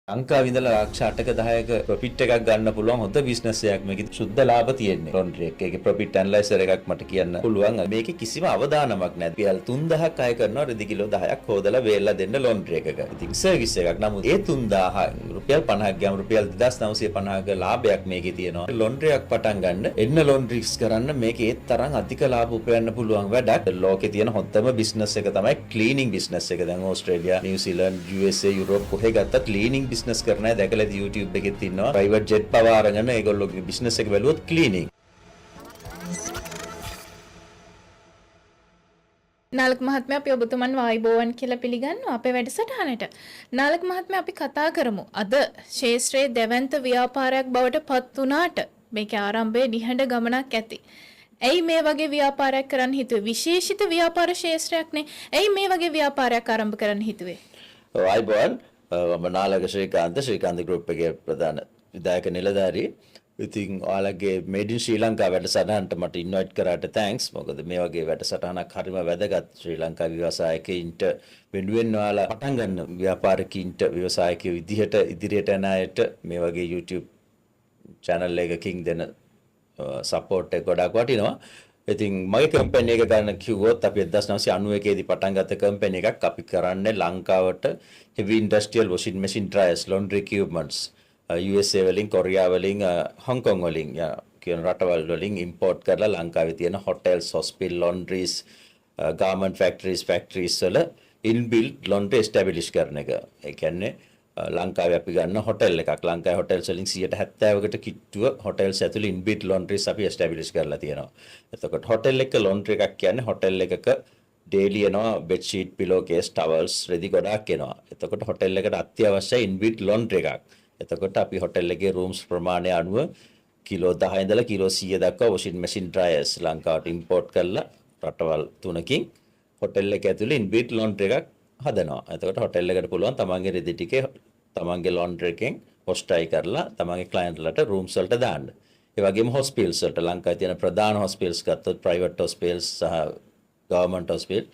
ලංකාවේ ඉඳලා ලක්ෂ 8ක 10ක ප්‍රොෆිට් එකක් ගන්න පුළුවන් හොඳ බිස්නස් එකක් මේකේ සුද්ධ ලාභ තියෙන්නේ. ලොන්ඩ්‍රි එක. ඒකේ ප්‍රොෆිට් ඇනලයිසර් එකක් මට කියන්න පුළුවන්. මේකේ කිසිම අවදානමක් නැහැ. රුපියල් 3000ක් අය කරනවා රෙදි කිලෝ 10ක් හොදලා වේලලා දෙන්න ලොන්ඩ්‍රි එකක. ඉතින් සර්විස් එකක්. නමුත් ඒ 3000 රුපියල් 50ක් ගියාම රුපියල් 2950ක ලාභයක් මේකේ තියෙනවා. ලොන්ඩ්‍රි එකක් පටන් ගන්න එන්න ලොන්ඩ්රිස් කරන්න මේකේ ඒ තරම් අධික ලාභ උපයන්න පුළුවන් වැඩක්. ලෝකේ තියෙන හොඳම බිස්නස් එක තමයි ක්ලීනින් බිස්නස් එක. දැන් ඕස්ට්‍රේලියා, නිව්සීලන්ත, USA, යුරෝප් කොහෙ ගත්තත් ක්ලීනින් බිස්නස් කරන අය දැකලා YouTube එකෙත් ඉන්නවා. ප්‍රයිවට් ජෙට් පව අරගෙන ඒගොල්ලෝගේ බිස්නස් එක බැලුවොත් ක්ලීනින්. නාලක මහත්මයා අපි ඔබතුමන් වායිබෝවන් කියලා පිළිගන්නවා අපේ වැඩසටහනට. නාලක මහත්මයා අපි කතා කරමු. අද ශේෂ්ත්‍රයේ දෙවන්ත ව්‍යාපාරයක් බවට පත් වුණාට මේකේ ආරම්භයේ නිහඬ ගමනක් ඇති. ඇයි මේ වගේ ව්‍යාපාරයක් කරන්න හිතුවේ? විශේෂිත ව්‍යාපාර ශේෂ්ත්‍රයක්නේ. ඇයි මේ වගේ ව්‍යාපාරයක් ආරම්භ කරන්න හිතුවේ? වායිබෝවන් මම නාලක ශ්‍රීකාන්ත ගෲප් එකේ ප්‍රධාන විධායක නිලධාරී. ඉතින් ඔයාලගේ මේඩ් ඉන් ශ්‍රී ලංකා වැඩසටහනට මට ඉන්වයිට් කරාට තෑන්ක්ස්. මොකද මේ වගේ වැඩසටහනක් හරිම වැදගත්. ශ්‍රී ලංකා ව්‍යවසායකයින්ට වෙනුවෙන් ඔයාලා පටන් ගන්න ව්‍යාපාරිකයින්ට ව්‍යවසායකයෝ විදිහට ඉදිරියට යන අයට මේ වගේ YouTube channel එකකින් දෙන සපෝට් එක ගොඩක් වටිනවා. ඉතින් මගේ කම්පැනි එක ගන්න කිව්වොත් අපි 1991 දී පටන් ගත්ත කම්පැනි එකක්. අපි කරන්නේ ලංකාවට heavy industrial washing machine dryers, laundry equipments USA වලින්, කොරියා වලින්, හොංකොං වලින් කියන රටවල් වලින් ඉම්පෝට් කරලා ලංකාවේ තියෙන hotels, hospital, laundries, garment factories වල inbuilt laundry establish කරන එක. ඒ කියන්නේ ලංකාවේ අපි ගන්න හොටෙල් එකක්. ලංකාවේ හොටෙල්ස් වලින් 70%කට කිට්ටුව හොටෙල්ස් ඇතුළේ ඉන්බිල්ට් ලොන්ඩ්‍රීස් අපි එස්ටැබ්ලිෂ් කරලා තියෙනවා. එතකොට හොටෙල් එක ලොන්ඩ්‍රි එකක් කියන්නේ හොටෙල් එකක ඩේලි එනවා බෙඩ් ෂීට්, පිලෝ කේස්, ටවල්ස්, රෙදි ගොඩාක් එනවා. එතකොට හොටෙල් එකට අත්‍යවශ්‍ය ඉන්බිල්ට් ලොන්ඩ්‍රි එකක්. එතකොට අපි හොටෙල් එකේ රූම්ස් ප්‍රමාණය අනුව කිලෝ 10 ඉඳලා කිලෝ 100 දක්වා වොෂින් මැෂින් ඩ්‍රයර්ස් ලංකාවට ඉම්පෝට් කරලා රටවල් තුනකින් හොටෙල් එක ඇතුළේ ඉන්බිල්ට් ලොන්ඩ්‍රි එකක් හදනවා. එතකොට හොටෙල් එකට පුළුවන් තමන්ගේ රෙදි ටිකේ තමන්ගේ ලොන්ඩ්‍රි එකෙන් වොෂ්ටයි කරලා තමන්ගේ ක්ලයන්ට්ලට රූම්ස් වලට දාන්න. ඒ වගේම හොස්පිටල්ස් වලට ලංකාවේ තියෙන ප්‍රධාන හොස්පිටල්ස් ගත්තොත් ප්‍රයිවට් හොස්පිටල්ස් සහ ගවර්න්මන්ට් හොස්පිටල්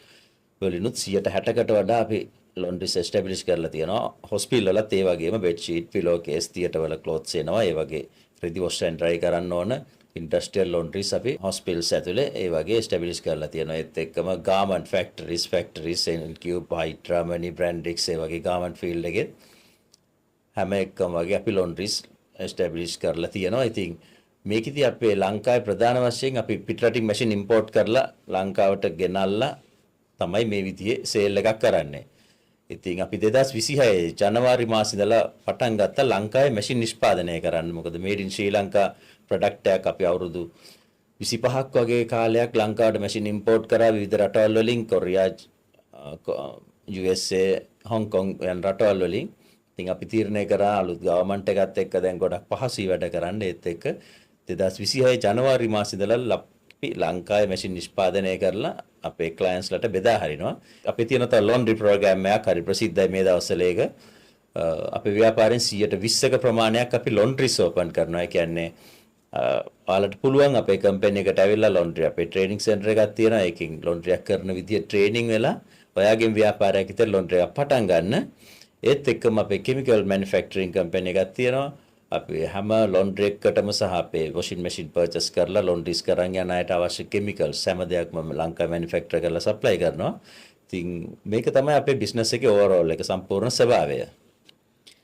වලිනුත් 60%කට වඩා අපි ලොන්ඩ්රිස් එස්ටැබ්ලිෂ් කරලා තියෙනවා. හොස්පිටල් වලත් ඒ වගේම බෙඩ් ෂීට්, පිලෝ කේස්, තියටර් වල ක්ලොත්ස් එනවා. ඒ වගේ රෙදි වොෂ් ඇන්ඩ් ඩ්‍රයි කරන්න ඕන ඉන්ඩස්ට්‍රියල් ලොන්ඩ්‍රීස් අපි හොස්පිටල්ස් ඇතුලේ ඒ වගේ එස්ටැබ්ලිෂ් කරලා තියෙනවා. ඒත් එක්කම ගාමන්ට් ෆැක්ටරිස් එන්කියුබ්, හයිඩ්‍රා, මැනි බ්‍රැන්ඩික්ස් ඒ වගේ ගාමන්ට් ෆීල්ඩ් එකේ හැම එකම වගේ අපි ලොන්ඩ්‍රීස් එස්ටැබ්ලිෂ් කරලා තියෙනවා. ඉතින් මේකෙදී අපේ ලංකාවේ ප්‍රධාන වශයෙන් අපි පිටරටින් මැෂින් ඉම්පෝට් කරලා ලංකාවට ගෙනල්ලා තමයි මේ විදිහේ සේල් එකක් කරන්නේ. ඉතින් අපි 2026 ජනවාරි මාසේ ඉඳලා පටන් ගත්තා ලංකාවේ මැෂින් නිෂ්පාදනය කරන්න. මොකද මේඩ් ඉන් ශ්‍රී ලංකා ප්‍රොඩක්ට් එකක් අපි අවුරුදු 25ක් වගේ කාලයක් ලංකාවට මැෂින් ඉම්පෝට් කරා විවිධ රටවල් වලින්, කොරියා, USA, හොංකොං යන රටවල් වලින්. ඉතින් අපි තීරණය කරා අලුත් ගවර්න්මන්ට් එකත් එක්ක දැන් ගොඩක් පහසුයි වැඩ කරන්න. ඒත් එක්ක 2026 ජනවාරි මාසේ ඉඳලා අපි ලංකාවේ මැෂින් නිෂ්පාදනය කරලා අපේ ක්ලයන්ට්ස්ලට බෙදා හරිනවා. අපි තියෙන තව ලොන්ඩ්‍රි ප්‍රෝග්‍රෑම් එකක් හරි ප්‍රසිද්ධයි මේ දවස්වල ඒක. අපේ ව්‍යාපාරයෙන් 120ක ප්‍රමාණයක් අපි ලොන්ඩ්රිස් ඕපන් කරනවා. ඒ කියන්නේ ඔයාලට පුළුවන් අපේ කම්පැනි එකට ඇවිල්ලා ලොන්ඩ්‍රි අපේ ට්‍රේනින් සෙන්ටර් එකක් තියෙනවා. ඒකෙන් ලොන්ඩ්‍රියක් කරන විදිය ට්‍රේනින් වෙලා ඔයාගේ ව්‍යාපාරයක් විතර ලොන්ඩ්‍රි එකක් පටන් ගන්න. ඒත් එක්කම අපේ කෙමිකල් මැනුෆැක්චරින් කම්පැනි එකක් තියෙනවා. අපි හැම ලොන්ඩ්‍රි එකකටම සහ අපේ වොෂින් මැෂින් පර්චේස් කරලා ලොන්ඩ්‍රීස් කරන් යන අයට අවශ්‍ය කෙමිකල්ස් හැම දෙයක්ම ලංකාවේ මැනුෆැක්චර් කරලා සප්ලයි කරනවා. ඉතින් මේක තමයි අපේ බිස්නස් එකේ ඕවර්ऑල් එක සම්පූර්ණ ස්වභාවය.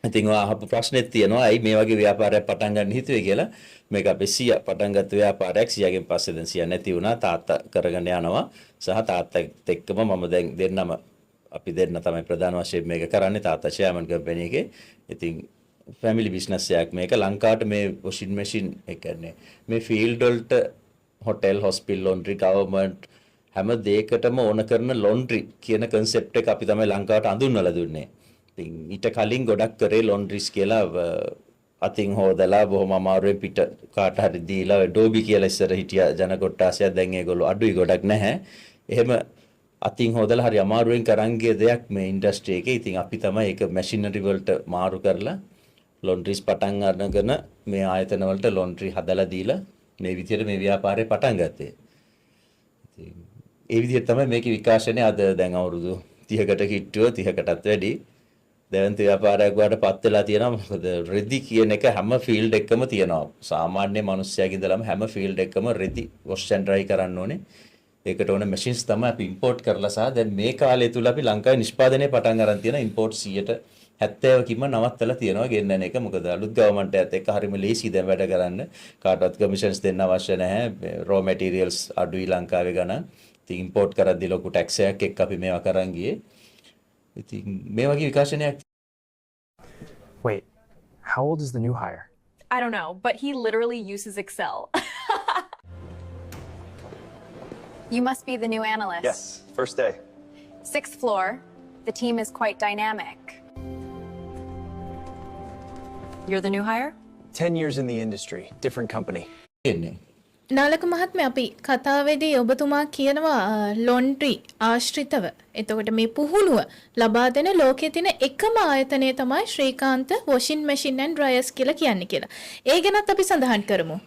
ඉතින් අහපු ප්‍රශ්නෙත් තියෙනවා ඇයි මේ වගේ ව්‍යාපාරයක් පටන් ගන්න හිතුවේ කියලා. මේක අපේ සියා පටන් ගත්ත ව්‍යාපාරයක්. සියාගෙන් පස්සේ දැන් සියා නැති වුණා. තාත්තා කරගෙන යනවා. සහ තාත්තත් එක්කම මම දැන් දෙන්නම අපි දෙන්න තමයි ප්‍රධාන වශයෙන් මේක කරන්නේ. තාත්තා චෙයාමන් කම්පැනි එකේ. ඉතින් ෆැමිලි බිස්නස් එකක් මේක. ලංකාවට මේ වොෂින් මැෂින් ඒ කියන්නේ මේ ෆීල්ඩ් වලට හොටෙල්, හොස්පිටල්, ලොන්ඩ්‍රි, ගවර්න්මන්ට් හැම දෙයකටම ඕන කරන ලොන්ඩ්‍රි කියන concept එක අපි තමයි ලංකාවට අඳුන්වලා දුන්නේ. ඉතින් ඊට කලින් ගොඩක් කරේ ලොන්ඩ්රිස් කියලා අතින් හොදලා බොහොම අමාරුවෙන් පිට කාට හරි දීලා ඩෝබි කියලා ඉස්සර හිටියා ජන කොට්ටාසයක්. දැන් ඒගොල්ලෝ අඩුයි ගොඩක් නැහැ. එහෙම අතින් හොදලා හරි අමාරුවෙන් කරන් ගිය දෙයක් මේ ඉන්ඩස්ට්‍රි එකේ. ඉතින් අපි තමයි ඒක මැෂිනරි වලට මාරු කරලා ලොන්ඩ්‍රීස් පටන් අරගෙන මේ ආයතන වලට ලොන්ඩ්‍රි හදලා දීලා මේ විදිහට මේ ව්‍යාපාරය පටන් ගත්තේ. ඉතින් ඒ විදිහට තමයි මේකේ විකාශනය අද දැන් අවුරුදු 30කට කිට්ටුව 30කටත් වැඩි දැවන්ත ව්‍යාපාරයක් වඩ පත් වෙලා තියෙනවා. මොකද රෙදි කියන එක හැම ෆීල්ඩ් එකකම තියෙනවා. සාමාන්‍ය මිනිස්සයාගේ ඉඳලම හැම ෆීල්ඩ් එකකම රෙදි වොෂ් ඇන්ඩ් ඩ්‍රයි කරන්න ඕනේ. ඒකට ඕන මැෂින්ස් තමයි අපි ඉම්පෝර්ට් කරලා සහ දැන් මේ කාලය තුල අපි ලංකාවේ නිෂ්පාදනය පටන් ගන්න තියෙන ඉම්පෝර්ට් 70%කින්ම නවත්තලා තියෙනවා ගෙන්නන එක. මොකද අලුත් ගවර්න්මන්ට් එකත් එක්ක හරිම ලේසි දැන් වැඩ කරන්න. කාටවත් කමිෂන්ස් දෙන්න අවශ්‍ය නැහැ. රෝ මැටීරියල්ස් අඩුයි ලංකාවේ ගණන්. ඉතින් ඉම්පෝර්ට් කරද්දි ලොකු ටැක්ස් එකක් එක්ක අපි මේවා කරන් ගියේ. ඉතින් මේ වගේ විකාශනයක්. Wait, how old is the new hire? I don't know, but he literally uses Excel. You must be the new analyst. Yes, first day. 6th floor. The team is quite dynamic. You're the new hire? 10 years in the industry, different company. තියෙන්නේ. නාලක මහත්මයා අපි කතාවේදී ඔබතුමා කියනවා ලොන්ඩ්‍රි ආශ්‍රිතව. එතකොට මේ පුහුණුව ලබා දෙන ලෝකයේ තියෙන එකම ආයතනය තමයි Srikanth washing machine and dryers කියලා කියන්නේ කියලා. ඒ ගැනත් අපි සඳහන් කරමු.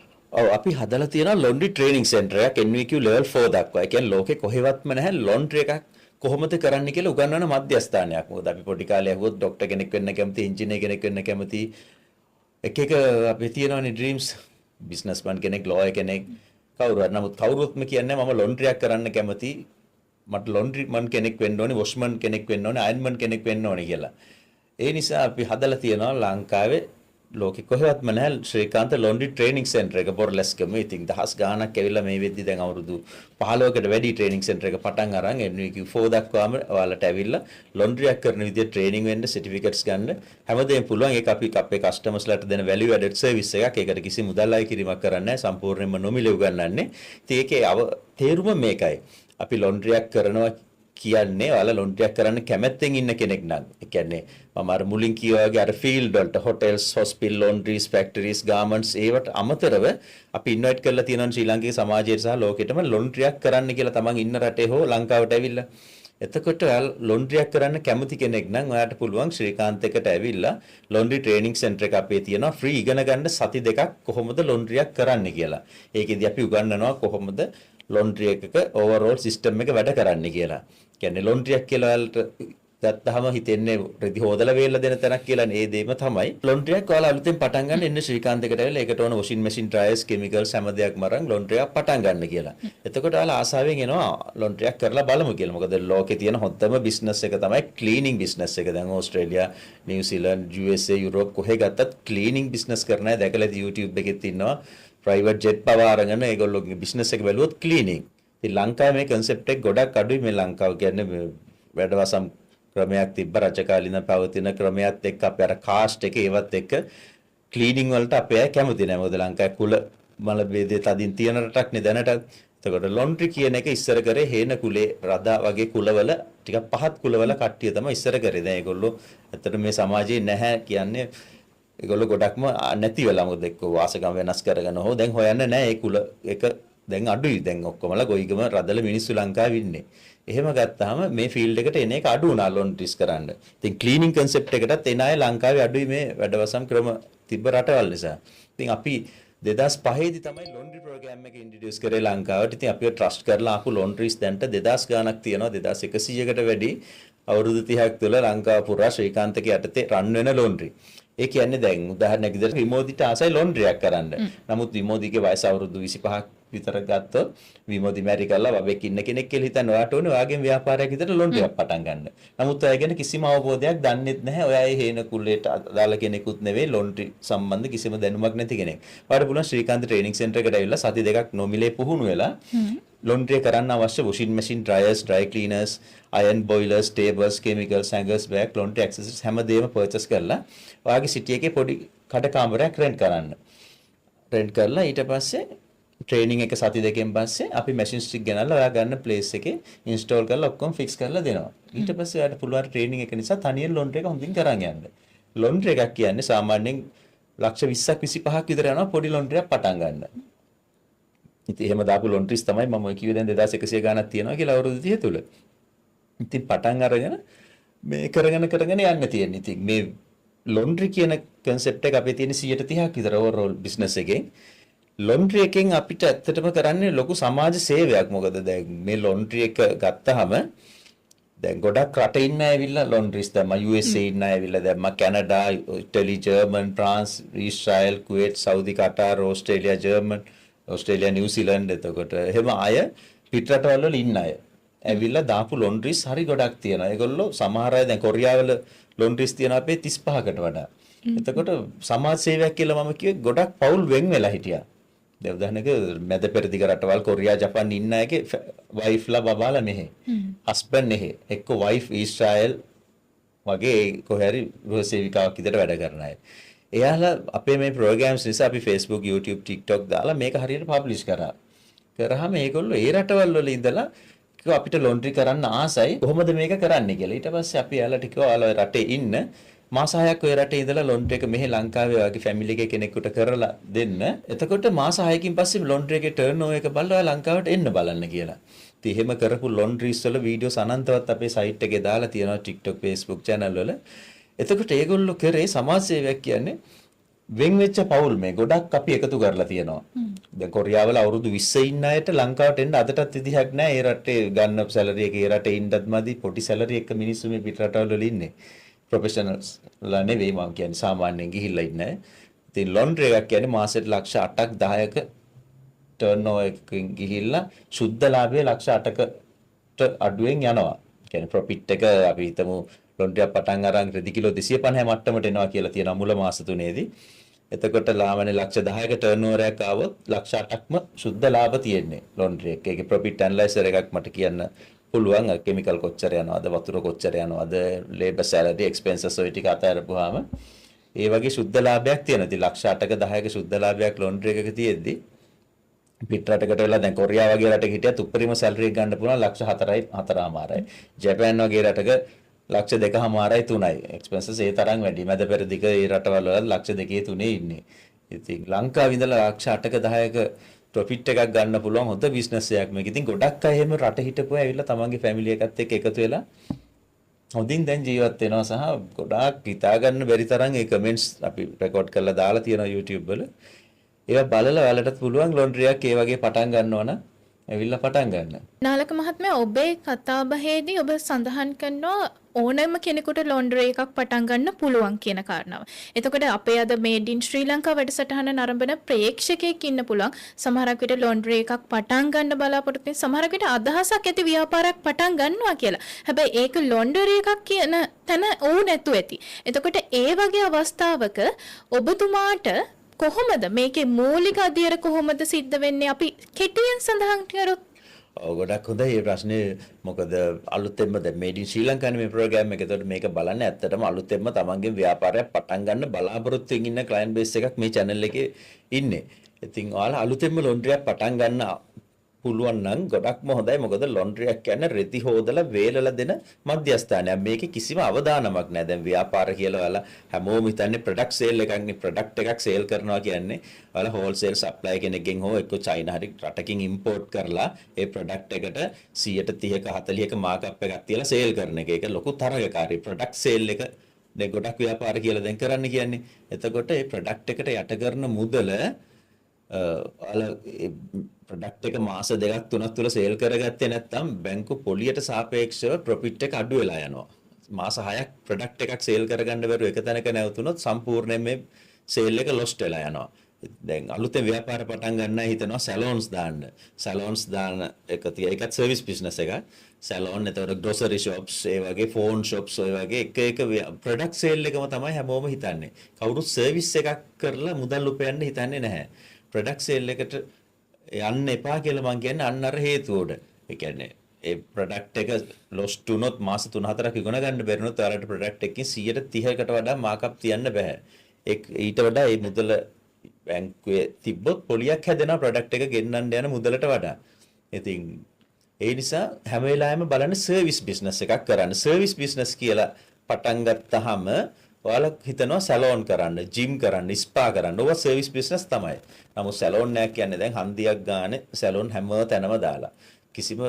ඔව් අපි හදලා තියෙනවා ලොන්ඩ්‍රි ට්‍රේනින් සෙන්ටර් එකක් NVQ level 4 දක්වා. ඒ කියන්නේ ලෝකේ කොහෙවත්ම නැහැ ලොන්ඩ්‍රි එකක් කොහොමද කරන්න කියලා උගන්වන මධ්‍යස්ථානයක්. මොකද අපි පොඩි කාලේ අහුවොත් ડોක්ටර් කෙනෙක් වෙන්න කැමති, ඉංජිනේර කෙනෙක් වෙන්න කැමති. එක අපි තියෙනවානේ ඩ්‍රීම්ස්. බිස්නස්මන් කෙනෙක්, ලෝයර් කෙනෙක් කවුරුහරි. නමුත් කවුරුත්ම කියන්නේ මම ලොන්ඩ්‍රියක් කරන්න කැමති. මට ලොන්ඩ්‍රි මන් කෙනෙක් වෙන්න ඕනේ, වොෂ්මන් කෙනෙක් වෙන්න ඕනේ, අයන්මන් කෙනෙක් වෙන්න ඕනේ කියලා. ඒ නිසා අපි හදලා තියෙනවා ලංකාවේ ලෝකෙ කොහෙවත්ම නැහැ ශ්‍රීකාන්ත ලොන්ඩ්‍රි ට්‍රේනින් සෙන්ටර් එක බොරලැස්කම. ඉතින් දහස් ගාණක් ඇවිල්ලා මේ වෙද්දි දැන් අවුරුදු 15කට වැඩි ට්‍රේනින් සෙන්ටර් එක පටන් අරන් NVQ 4 දක්වාම ඔයාලට ඇවිල්ලා ලොන්ඩ්‍රියක් කරන විදිහට ට්‍රේනින් වෙන්න, සර්ටිෆිකේට්ස් ගන්න හැමදේම පුළුවන්. ඒක අපි අපේ කස්ටමර්ස්ලාට දෙන වැලියු ඇඩඩ් සර්විස් එකක්. ඒකට කිසි මුදල් අය කිරීමක් කරන්නේ නැහැ. සම්පූර්ණයෙන්ම නොමිලේ උගන්වන්නේ. ඉතින් ඒකේ තේරුම මේකයි. අපි ලොන්ඩ්‍රියක් කරනවා කියන්නේ ඔයාලා ලොන්ඩ්‍රියක් කරන්න කැමැත්තෙන් ඉන්න කෙනෙක් නම්. ඒ කියන්නේ මම අර මුලින් කිව්වා වගේ අර ෆීල්ඩ් වලට හොටෙල්ස්, හොස්පිටල්, ලොන්ඩ්‍රීස්, ෆැක්ටරිස්, ගාමන්ට්ස් ඒවට අමතරව අපි ඉන්වයිට් කරලා තියෙනවා ශ්‍රී ලංකේගේ සමාජයට සහ ලෝකෙටම ලොන්ඩ්‍රියක් කරන්න කියලා තමන් ඉන්න රටේ හෝ ලංකාවට ඇවිල්ලා. එතකොට ඔයාලා ලොන්ඩ්‍රියක් කරන්න කැමති කෙනෙක් නම් ඔයාලට පුළුවන් ශ්‍රීකාන්ත එකට ඇවිල්ලා ලොන්ඩ්‍රි ට්‍රේනින් සෙන්ටර් එක අපේ තියෙනවා ෆ්‍රී ඉගෙන ගන්න සති දෙකක් කොහොමද ලොන්ඩ්‍රියක් කරන්න කියලා. ඒකෙදි අපි උගන්වනවා කොහොමද ලොන්ඩ්‍රි එකක ඕවරෝල් සිස්ටම් එක වැඩ කරන්න කියලා. කියන්නේ ලොන්ඩ්‍රියක් කියලා ඔයාලට ගත්තාම හිතෙන්නේ රෙදි හොදලා වේලලා දෙන තැනක් කියලා නේ. ඒ දෙයම තමයි. ලොන්ඩ්‍රියක් ඔයාලා අලුතෙන් පටන් ගන්න එන්න ශ්‍රීකාන්ත එකට ඇවිල්ලා ඒකට ඕන වොෂින් මැෂින්, ඩ්‍රයර්ස්, කෙමිකල්ස් හැම දෙයක්ම අරන් ලොන්ඩ්‍රියක් පටන් ගන්න කියලා. එතකොට ඔයාලා ආසාවෙන් එනවා ලොන්ඩ්‍රියක් කරලා බලමු කියලා. මොකද ලෝකේ තියෙන හොඳම බිස්නස් එක තමයි ක්ලීනින් බිස්නස් එක. දැන් ඕස්ට්‍රේලියා, නිව්සීලන්ත, USA, යුරෝප් කොහෙ ගත්තත් ක්ලීනින් බිස්නස් කරන අය දැකලා YouTube එකෙත් ඉන්නවා. ප්‍රයිවට් ජෙට් පවා අරගෙන ඒගොල්ලෝගේ බිස්නස් එක බැලුවොත් ක්ලීනින්. ඉතින් ලංකාවේ මේ concept එක ගොඩක් අඩුයි. මේ ලංකාව කියන්නේ වැඩවසම් ක්‍රමයක් තිබ්බ රජකාලීන පවතින ක්‍රමයක් එක්ක අපේ අර කාස්ට් එක ඒවත් එක්ක ක්ලීනින් වලට අපේ අය කැමති නැහැ. මොකද ලංකාවේ කුල මල ભેදේ තදින් තියෙන රටක් නේ දැනට. එතකොට ලොන්ඩ්‍රි කියන එක ඉස්සර කරේ හේන කුලේ රදා වගේ කුලවල ටිකක් පහත් කුලවල කට්ටිය තමයි ඉස්සර කරේ. දැන් ඒගොල්ලෝ ඇත්තට මේ සමාජයේ නැහැ කියන්නේ ඒගොල්ලෝ ගොඩක්ම නැති වෙලා. මොකද එක්ක වාසගම වෙනස් කරගෙන හෝ දැන් හොයන්නේ නැහැ ඒ කුල එක දැන් අඩුයි. දැන් ඔක්කොමලා ගොයිගම රදල මිනිස්සු ලංකාවේ ඉන්නේ. එහෙම ගත්තාම මේ ෆීල්ඩ් එකට එන එක අඩු වුණා ලොන්ඩ්‍රිස් කරන්න. ඉතින් ක්ලීනින් කන්සෙප්ට් එකටත් එන අය ලංකාවේ අඩුයි මේ වැඩවසම් ක්‍රම තිබ්බ රටවල් නිසා. ඉතින් අපි 2005 දී තමයි ලොන්ඩ්‍රි ප්‍රෝග්‍රෑම් එක ඉන්ට්‍රොඩියුස් කරේ ලංකාවට. ඉතින් අපිව ට්‍රස්ට් කරලා ආපු ලොන්ඩ්‍රීස් දැන්ට 2000 ගාණක් තියෙනවා. 2100කට වැඩි අවුරුදු 30ක් තුළ ලංකාව පුරා ශ්‍රීකාන්තගේ යටතේ රන් වෙන ලොන්ඩ්‍රි. ඒ කියන්නේ දැන් උදාහරණයක් විදිහට විමෝදිට ආසයි ලොන්ඩ්‍රියක් කරන්න. නමුත් විමෝදිගේ වයස අවුරුදු 25ක් විතර ගත්තොත් විමෝදි මැරි කරලා වබෙක් ඉන්න කෙනෙක් කියලා හිතන්න ඔයාට ඕනේ ඔයාගෙන් ව්‍යාපාරයක් විතර ලොන්ඩ්‍රියක් පටන් ගන්න. නමුත් ඔයා ගැන කිසිම අවබෝධයක් දන්නෙත් නැහැ. ඔයා ඒ හේන කුලයට අදාළ කෙනෙකුත් නෙවෙයි ලොන්ඩ්‍රි සම්බන්ධ කිසිම දැනුමක් නැති කෙනෙක්. ඔයාට පුළුවන් ශ්‍රීකාන්ත ට්‍රේනින් සෙන්ටර් එකට ඇවිල්ලා සති දෙකක් නොමිලේ පුහුණු වෙලා ලොන්ඩ්‍රිය කරන්න අවශ්‍ය වොෂින් මැෂින්, ඩ්‍රයර්ස්, ඩ්‍රයි ක්ලීනර්ස්, අයන් බොයිලර්ස්, ටේබල්ස්, කෙමිකල්ස්, හැංගර්ස්, බෑග්, ලොන්ඩ්‍රි ඇක්සසරිස් හැමදේම පර්චේස් කරලා ඔයාගේ සිටි එකේ පොඩි කඩ කාමරයක් රෙන්ට් කරන්න. රෙන්ට් කරලා ඊට පස්සේ ට්‍රේනින් එක සති දෙකෙන් පස්සේ අපි මැෂින්ස් ටික ගෙනල්ලා ඔයා ගන්න ප්ලේස් එකේ ඉන්ස්ටෝල් කරලා ඔක්කොම ෆික්ස් කරලා දෙනවා. ඊට පස්සේ ඔයාට පුළුවන් ට්‍රේනින් එක නිසා තනියෙන් ලොන්ඩ්‍රි එක හොඳින් කරන් යන්න. ලොන්ඩ්‍රි එකක් කියන්නේ සාමාන්‍යයෙන් ලක්ෂ 20ක් 25ක් විතර යනවා පොඩි ලොන්ඩ්රියක් පටන් ගන්න. ඉතින් එහෙම දාපු ලොන්ඩ්‍රීස් තමයි මම කිව්වේ දැන් 2100 ගාණක් තියෙනවා කියලා අවුරුදු 30 තුල. ඉතින් පටන් අරගෙන මේ කරගෙන යන්න තියෙන්නේ. ඉතින් මේ ලොන්ඩ්‍රි කියන concept එක අපේ තියෙන 130ක් විතර overall business එකේ. ලොන්ඩ්‍රි එකෙන් අපිට ඇත්තටම කරන්නේ ලොකු සමාජ සේවයක්. මොකද දැන් මේ ලොන්ඩ්‍රි එක ගත්තාම දැන් ගොඩක් රට ඉන්න ඇවිල්ලා ලොන්ඩ්‍රිස් දැම්මා USA ඉන්න ඇවිල්ලා දැම්මා Canada Italy German France Israel Kuwait Saudi Qatar Australia German Australia New Zealand එතකොට එහෙම අය පිටරටවල වල ඉන්න අය ඇවිල්ලා දාපු ලොන්ඩ්‍රිස් හරි ගොඩක් තියෙනවා. ඒගොල්ලෝ සමහර අය දැන් කොරියාවල ලොන්ඩ්‍රිස් තියෙනවා අපේ 35කට වඩා. එතකොට සමාජ සේවයක් කියලා මම කිව්වේ ගොඩක් පවුල් වෙන් වෙලා හිටියා. දැන් උදාහරණයක මැද පෙරදිග රටවල් කොරියා ජපාන් ඉන්න අයගේ වයිෆ්ලා බබාලා මෙහෙ. හස්බන්ඩ් මෙහෙ. එක්ක වයිෆ් ඊශ්‍රායල් වගේ කොහේ හරි ගෘහ සේවිකාවක් විදිහට වැඩ කරන අය. එයාලා අපේ මේ ප්‍රෝග්‍රෑම්ස් නිසා අපි Facebook YouTube TikTok දාලා මේක හරියට පබ්ලිෂ් කරා. කරාම මේගොල්ලෝ ඒ රටවල් වල ඉඳලා කිව්වා අපිට ලොන්ඩ්‍රි කරන්න ආසයි කොහොමද මේක කරන්නේ කියලා. ඊට පස්සේ අපි යාළුවට කිව්වා ඔයාලා රටේ ඉන්න මාස 6ක් ඔය රටේ ඉඳලා ලොන්ඩ්‍රි එක මෙහි ලංකාවේ වගේ ෆැමිලි එකේ කෙනෙකුට කරලා දෙන්න. එතකොට මාස 6කින් පස්සේ ලොන්ඩ්‍රි එකේ ටර්න්ಓවර් එක බලලා ඔයා ලංකාවට එන්න බලන්න කියලා. ඉතින් එහෙම කරපු ලොන්ඩ්රිස් වල වීඩියෝස් අනන්තවත් අපේ සයිට් එකේ දාලා තියෙනවා TikTok Facebook channel වල. එතකොට ඒගොල්ලෝ කරේ සමාජ සේවයක් කියන්නේ වෙන් වෙච්ච පවුල් මේ ගොඩක් අපි එකතු කරලා තියෙනවා. දැන් කොරියාවල අවුරුදු 20 ඉන්න අයට ලංකාවට එන්න අදටත් විදිහක් නැහැ. ඒ රටේ ගන්න සැලරි එක ඒ රටේ ඉන්නත් මදි පොඩි සැලරි එක මිනිස්සු මේ පිට රටවල වල ඉන්නේ. ප්‍රොෆෙෂනල්ස් ලා නෙවෙයි මම කියන්නේ සාමාන්‍යයෙන් ගිහිල්ලා ඉන්නේ. ඉතින් ලොන්ඩ්‍රි එකක් කියන්නේ මාසෙට ලක්ෂ 8ක් 10ක ටර්න්ಓවර් එකකින් ගිහිල්ලා සුද්ධ ලාභය ලක්ෂ 8කට අඩුවෙන් යනවා. කියන්නේ ප්‍රොෆිට් එක අපි හිතමු ලොන්ඩ්‍රියක් පටන් අරන් රෙදි කිලෝ 250 මට්ටමට එනවා කියලා තියෙනවා මුල මාස 3ේදී. එතකොට ලාමනේ ලක්ෂ 10ක ටර්න්ಓවර් එකක් ආවොත් ලක්ෂ 8ක්ම සුද්ධ ලාභ තියෙන්නේ ලොන්ඩ්‍රි එකේ. ඒකේ ප්‍රොෆිට් ඇනලයිසර් එකක් මට කියන්න පුළුවන් කෙමිකල් කොච්චර යනවද වතුර කොච්චර යනවද ලේබර් සැලරි එක්ස්පෙන්සස් ඔය ටික අතහැරපුවාම ඒ වගේ සුද්ධ ලාභයක් තියෙනවා. ඉතින් ලක්ෂ 8ක 10ක සුද්ධ ලාභයක් ලොන්ඩ්‍රි එකක තියෙද්දි පිට රටකට වෙලා දැන් කොරියා වගේ රටක හිටියත් උපරිම සැලරි එක ගන්න පුළුවන් ලක්ෂ 4යි 4මාරයි. ජපාන් වගේ රටක ලක්ෂ 2මාරයි 3යි. එක්ස්පෙන්සස් ඒ තරම් වැඩි. මැද පෙරදිග ඒ රටවල වල ලක්ෂ 2 3 ඉන්නේ. ඉතින් ලංකාවේ ඉඳලා ලක්ෂ 8ක 10ක ප්‍රොෆිට් එකක් ගන්න පුළුවන් හොඳ බිස්නස් එකක් මේක. ඉතින් ගොඩක් අය එහෙම රට හිටපුවා ඇවිල්ලා තමන්ගේ ෆැමිලි එකත් එක්ක එකතු වෙලා හොඳින් දැන් ජීවත් වෙනවා සහ ගොඩාක් හිතා ගන්න බැරි තරම් ඒ කමෙන්ට්ස් අපි රෙකෝඩ් කරලා දාලා තියෙනවා YouTube වල. ඒවා බලලා ඔයාලටත් පුළුවන් ලොන්ඩ්‍රියක් ඒ වගේ පටන් ගන්නවා නම් ඇවිල්ලා පටන් ගන්න. නාලක මහත්මයා ඔබේ කතාබහේදී ඔබ සඳහන් කරනවා ඕනෑම කෙනෙකුට ලොන්ඩ්‍රි එකක් පටන් ගන්න පුළුවන් කියන කාරණාව. එතකොට අපේ අද මේඩ් ඉන් ශ්‍රී ලංකා වැඩසටහන නරඹන ප්‍රේක්ෂකයෙක් ඉන්න පුළුවන්. සමහරක් විට ලොන්ඩ්‍රි එකක් පටන් ගන්න බලාපොරොත්තු වෙන සමහරක් විට අදහසක් ඇති ව්‍යාපාරයක් පටන් ගන්නවා කියලා. හැබැයි ඒක ලොන්ඩ්‍රි එකක් කියන තැන ඕ නැතු ඇති. එතකොට ඒ වගේ අවස්ථාවක ඔබතුමාට කොහොමද මේකේ මූලික අධ්‍යයන කොහොමද සිද්ධ වෙන්නේ අපි කෙටියෙන් සඳහන් කරොත්? ඔව් ගොඩක් හොඳයි මේ ප්‍රශ්නේ. මොකද අලුතෙන්ම දැන් මේඩ් ඉන් ශ්‍රී ලංකානේ මේ ප්‍රෝග්‍රෑම් එක. ඒතකොට මේක බලන්නේ ඇත්තටම අලුතෙන්ම තමන්ගේ ව්‍යාපාරයක් පටන් ගන්න බලාපොරොත්තු වෙමින් ඉන්න ක්ලයන්ට් බේස් එකක් මේ channel එකේ ඉන්නේ. ඉතින් ඔයාලා අලුතෙන්ම ලොන්ඩ්‍රියක් පටන් ගන්න පුළුවන් නම් ගොඩක්ම හොඳයි. මොකද ලොන්ඩ්‍රියක් කියන්නේ රෙදි හොදලා වේලලා දෙන මධ්‍යස්ථානයක්. මේකේ කිසිම අවදානමක් නැහැ. දැන් ව්‍යාපාර කියලා ඔයාලා හැමෝම හිතන්නේ ප්‍රොඩක්ට් සේල් එකක්නේ. ප්‍රොඩක්ට් එකක් සේල් කරනවා කියන්නේ ඔයාලා හෝල්සේල් සප්ලයි කෙනෙක්ගෙන් හෝ එක්ක චයිනා හරි රටකින් ඉම්පෝට් කරලා ඒ ප්‍රොඩක්ට් එකට 130ක 40ක මාකප් එකක් තියලා සේල් කරන එක. ඒක ලොකු තරගකාරී ප්‍රොඩක්ට් සේල් එක දැන් ගොඩක් ව්‍යාපාර කියලා දැන් කරන්න කියන්නේ. එතකොට මේ ප්‍රොඩක්ට් එකට යට කරන මුදල ප්‍රොඩක්ට් එක මාස 2ක් 3ක් තුල සේල් කරගත්තේ නැත්නම් බැංකු පොලියට සාපේක්ෂව ප්‍රොෆිට් එක අඩු වෙලා යනවා. මාස 6ක් ප්‍රොඩක්ට් එකක් සේල් කරගන්න බැරුව එක තැනක නැවතුනොත් සම්පූර්ණයෙන් මේ සේල් එක ලොස්ට් වෙලා යනවා. දැන් අලුතෙන් ව්‍යාපාර පටන් ගන්න හිතනවා සැලොන්ස් දාන්න. සැලොන්ස් දාන එක ඒකත් සර්විස් බිස්නස් එකක්. සැලොන් එතකොට ග්‍රොසරි ෂොප්ස් ඒ වගේ ෆෝන් ෂොප්ස් ඔය වගේ එක ප්‍රොඩක්ට් සේල් එකම තමයි හැමෝම හිතන්නේ. කවුරුත් සර්විස් එකක් කරලා මුදල් උපයන්න හිතන්නේ නැහැ. ප්‍රොඩක්ට් සේල් එකට යන්න එපා කියලා මම කියන්නේ අන්න අර හේතුවෝඩ. ඒ කියන්නේ ඒ ප්‍රොඩක්ට් එක ලොස්ට් වුණොත් මාස 3-4ක් ඉගෙන ගන්න බැරිනොත් ඔයාලට ප්‍රොඩක්ට් එකකින් 130කට වඩා මාකප් තියන්න බෑ. ඊට වඩා මේ මුදල බැංකුවේ තිබ්බොත් පොලියක් හැදෙනවා ප්‍රොඩක්ට් එක ගෙන්නන්න යන මුදලට වඩා. ඉතින් ඒ නිසා හැම වෙලාවෙම බලන්න සර්විස් බිස්නස් එකක් කරන්න. සර්විස් බිස්නස් කියලා පටන් ගත්තාම ඔයාලා හිතනවා සැලෝන් කරන්න, ජිම් කරන්න, ස්පා කරන්න. ඕවා සර්විස් බිස්නස් තමයි. නමුත් සැලෝන් එකක් කියන්නේ දැන් හන්දියක් ගානේ සැලෝන් හැම තැනම දාලා. කිසිම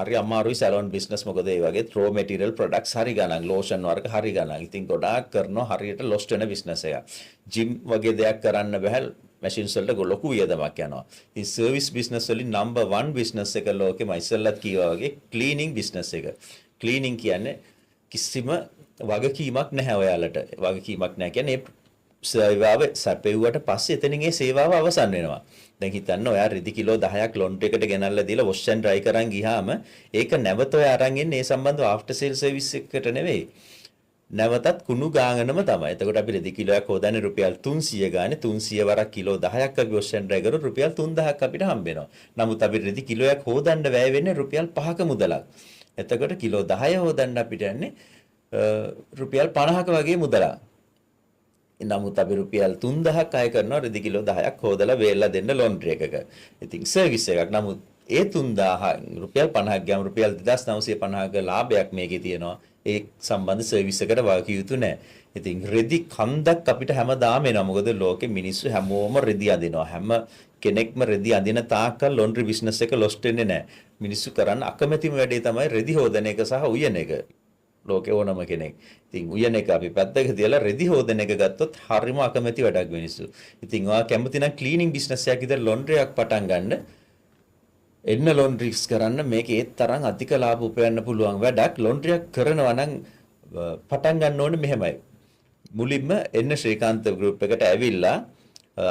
හරි අමාරුයි සැලෝන් බිස්නස්. මොකද ඒ වගේ රෝ මැටීරියල් ප්‍රොඩක්ට්ස් හරි ගණන්, ලෝෂන් වර්ග හරි ගණන්. ඉතින් ගොඩාක් කරනවා හරියට ලොස්ට් වෙන බිස්නස් එකක්. ජිම් වගේ දෙයක් කරන්න බෑ. මැෂින්ස් වලට ලොකු වියදමක් යනවා. ඉතින් සර්විස් බිස්නස් වලින් නම්බර් 1 බිස්නස් එක ලෝකෙම ඉස්සෙල්ලත් කීවා වගේ ක්ලීනින් බිස්නස් එක. ක්ලීනින් කියන්නේ කිසිම වගකීමක් නැහැ ඔයාලට. වගකීමක් නැහැ කියන්නේ සේවාව සැපෙව්වට පස්සේ එතනින් ඒ සේවාව අවසන් වෙනවා. දැන් හිතන්න ඔයා රෙදි කිලෝ 10ක් ලොන්ඩ්‍රි එකට ගෙනල්ලා දීලා වොෂ් ඇන්ඩ් ඩ්‍රයි කරන් ගියාම ඒක නැවත ඔයා අරන් එන්නේ ඒ සම්බන්ධව ආෆ්ටර් සේල් සර්විස් එකට නෙවෙයි. නැවතත් කුණු ගානම තමයි. එතකොට අපි රෙදි කිලෝයක් හොදන්නේ රුපියල් 300 ගානේ 300 වරක් කිලෝ 10ක් අපි වොෂ් ඇන්ඩ් ඩ්‍රයි කරොත් රුපියල් 3000ක් අපිට හම්බ වෙනවා. නමුත් අපි රෙදි කිලෝයක් හොදන්න වැය වෙන්නේ රුපියල් 5ක මුදලක්. එතකොට කිලෝ 10 හොදන්න අපිට යන්නේ රුපියල් 50ක වගේ මුදලක්. නමුත් අපි රුපියල් 3000ක් අය කරනවා රෙදි කිලෝ 10ක් හොදලා වේල්ලා දෙන්න ලොන්ඩ්‍රි එකක. ඉතින් සර්විස් එකක්. නමුත් ඒ 3000 රුපියල් 50ක් ගාම රුපියල් 2950ක ලාභයක් මේකේ තියෙනවා. ඒ සම්බන්ධ සර්විස් එකට වාකිය යුතු නැහැ. ඉතින් රෙදි කන්දක් අපිට හැමදාම එනවා. මොකද ලෝකෙ මිනිස්සු හැමෝම රෙදි අඳිනවා. හැම කෙනෙක්ම රෙදි අඳින තාක්කල් ලොන්ඩ්‍රි බිස්නස් එක ලොස්ට් වෙන්නේ නැහැ. මිනිස්සු කරන්න අකමැතිම වැඩේ තමයි රෙදි හොදන එක සහ උයන එක. ලෝකේ ඕනම කෙනෙක්. ඉතින් උයන එක අපි පැත්තක තියලා රෙදි හොදන එක ගත්තොත් හරිම අකමැති වැඩක් මිනිස්සු. ඉතින් ඔයා කැමති නම් ක්ලීනින් බිස්නස් එකක් විතර ලොන්ඩ්‍රි එකක් පටන් ගන්න. එන්න ලොන්ඩ්‍රිස් කරන්න මේක ඒත් තරම් අධික ලාභ උපයන්න පුළුවන් වැඩක්. ලොන්ඩ්‍රි එකක් කරනවා නම් පටන් ගන්න ඕනේ මෙහෙමයි. මුලින්ම එන්න ශ්‍රීකාන්ත ගෲප් එකට ඇවිල්ලා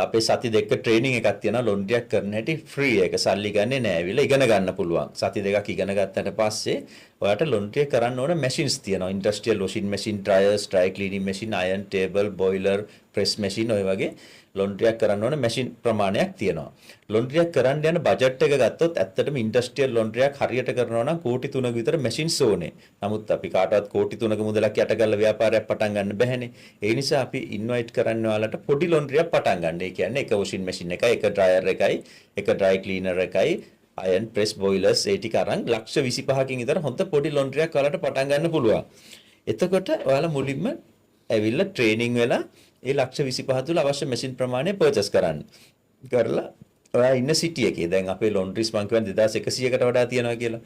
අපේ සති දෙක ට්‍රේනින් එකක් තියෙනවා ලොන්ඩ්‍රි එකක් කරන හැටි ෆ්‍රී එක සල්ලි ගන්නෙ නෑ. ඇවිල්ලා ඉගෙන ගන්න පුළුවන්. සති දෙකක් ඉගෙන ගත්තට පස්සේ ඔයාට ලොන්ඩ්‍රි එක කරන්න ඕන මැෂින්ස් තියෙනවා. Industrial washing machine, dryers, dry cleaning machine, iron table, boiler, press machine ඔය වගේ ලොන්ඩ්‍රි එකක් කරන්න ඕන මැෂින් ප්‍රමාණයක් තියෙනවා. ලොන්ඩ්‍රි එකක් කරන්න යන බජට් එක ගත්තොත් ඇත්තටම ඉන්ඩස්ට්‍රියල් ලොන්ඩ්‍රි එකක් හරියට කරනවා නම් කෝටි 3ක විතර මැෂින්ස් ඕනේ. නමුත් අපි කාටවත් කෝටි 3ක මුදලක් යට කරලා ව්‍යාපාරයක් පටන් ගන්න බැහැනේ. ඒ නිසා අපි ඉන්වයිට් කරන්න ඔයාලට පොඩි ලොන්ඩ්‍රි එකක් පටන් ගන්න. ඒ කියන්නේ එක වොෂින් මැෂින් එකයි, එක ඩ්‍රයර් එකයි, එක ඩ්‍රයි ක්ලීනර් එකයි, අයන් ප්‍රෙස් බොයිලර්ස් ඒ ටික අරන් ලක්ෂ 25කින් විතර හොඳ පොඩි ලොන්ඩ්‍රි එකක් ඔයාලට පටන් ගන්න පුළුවන්. එතකොට ඔයාලා මුලින්ම ඇවිල්ලා ට්‍රේනින් වෙලා ඒ ලක්ෂ 25 තුල අවශ්‍ය මැෂින් ප්‍රමාණය පර්චේස් කරන්න. කරලා ඔයා ඉන්න සිටි එකේ දැන් අපේ ලොන්ඩ්‍රිස් මං කියවන 2100කට වඩා තියනවා කියලා.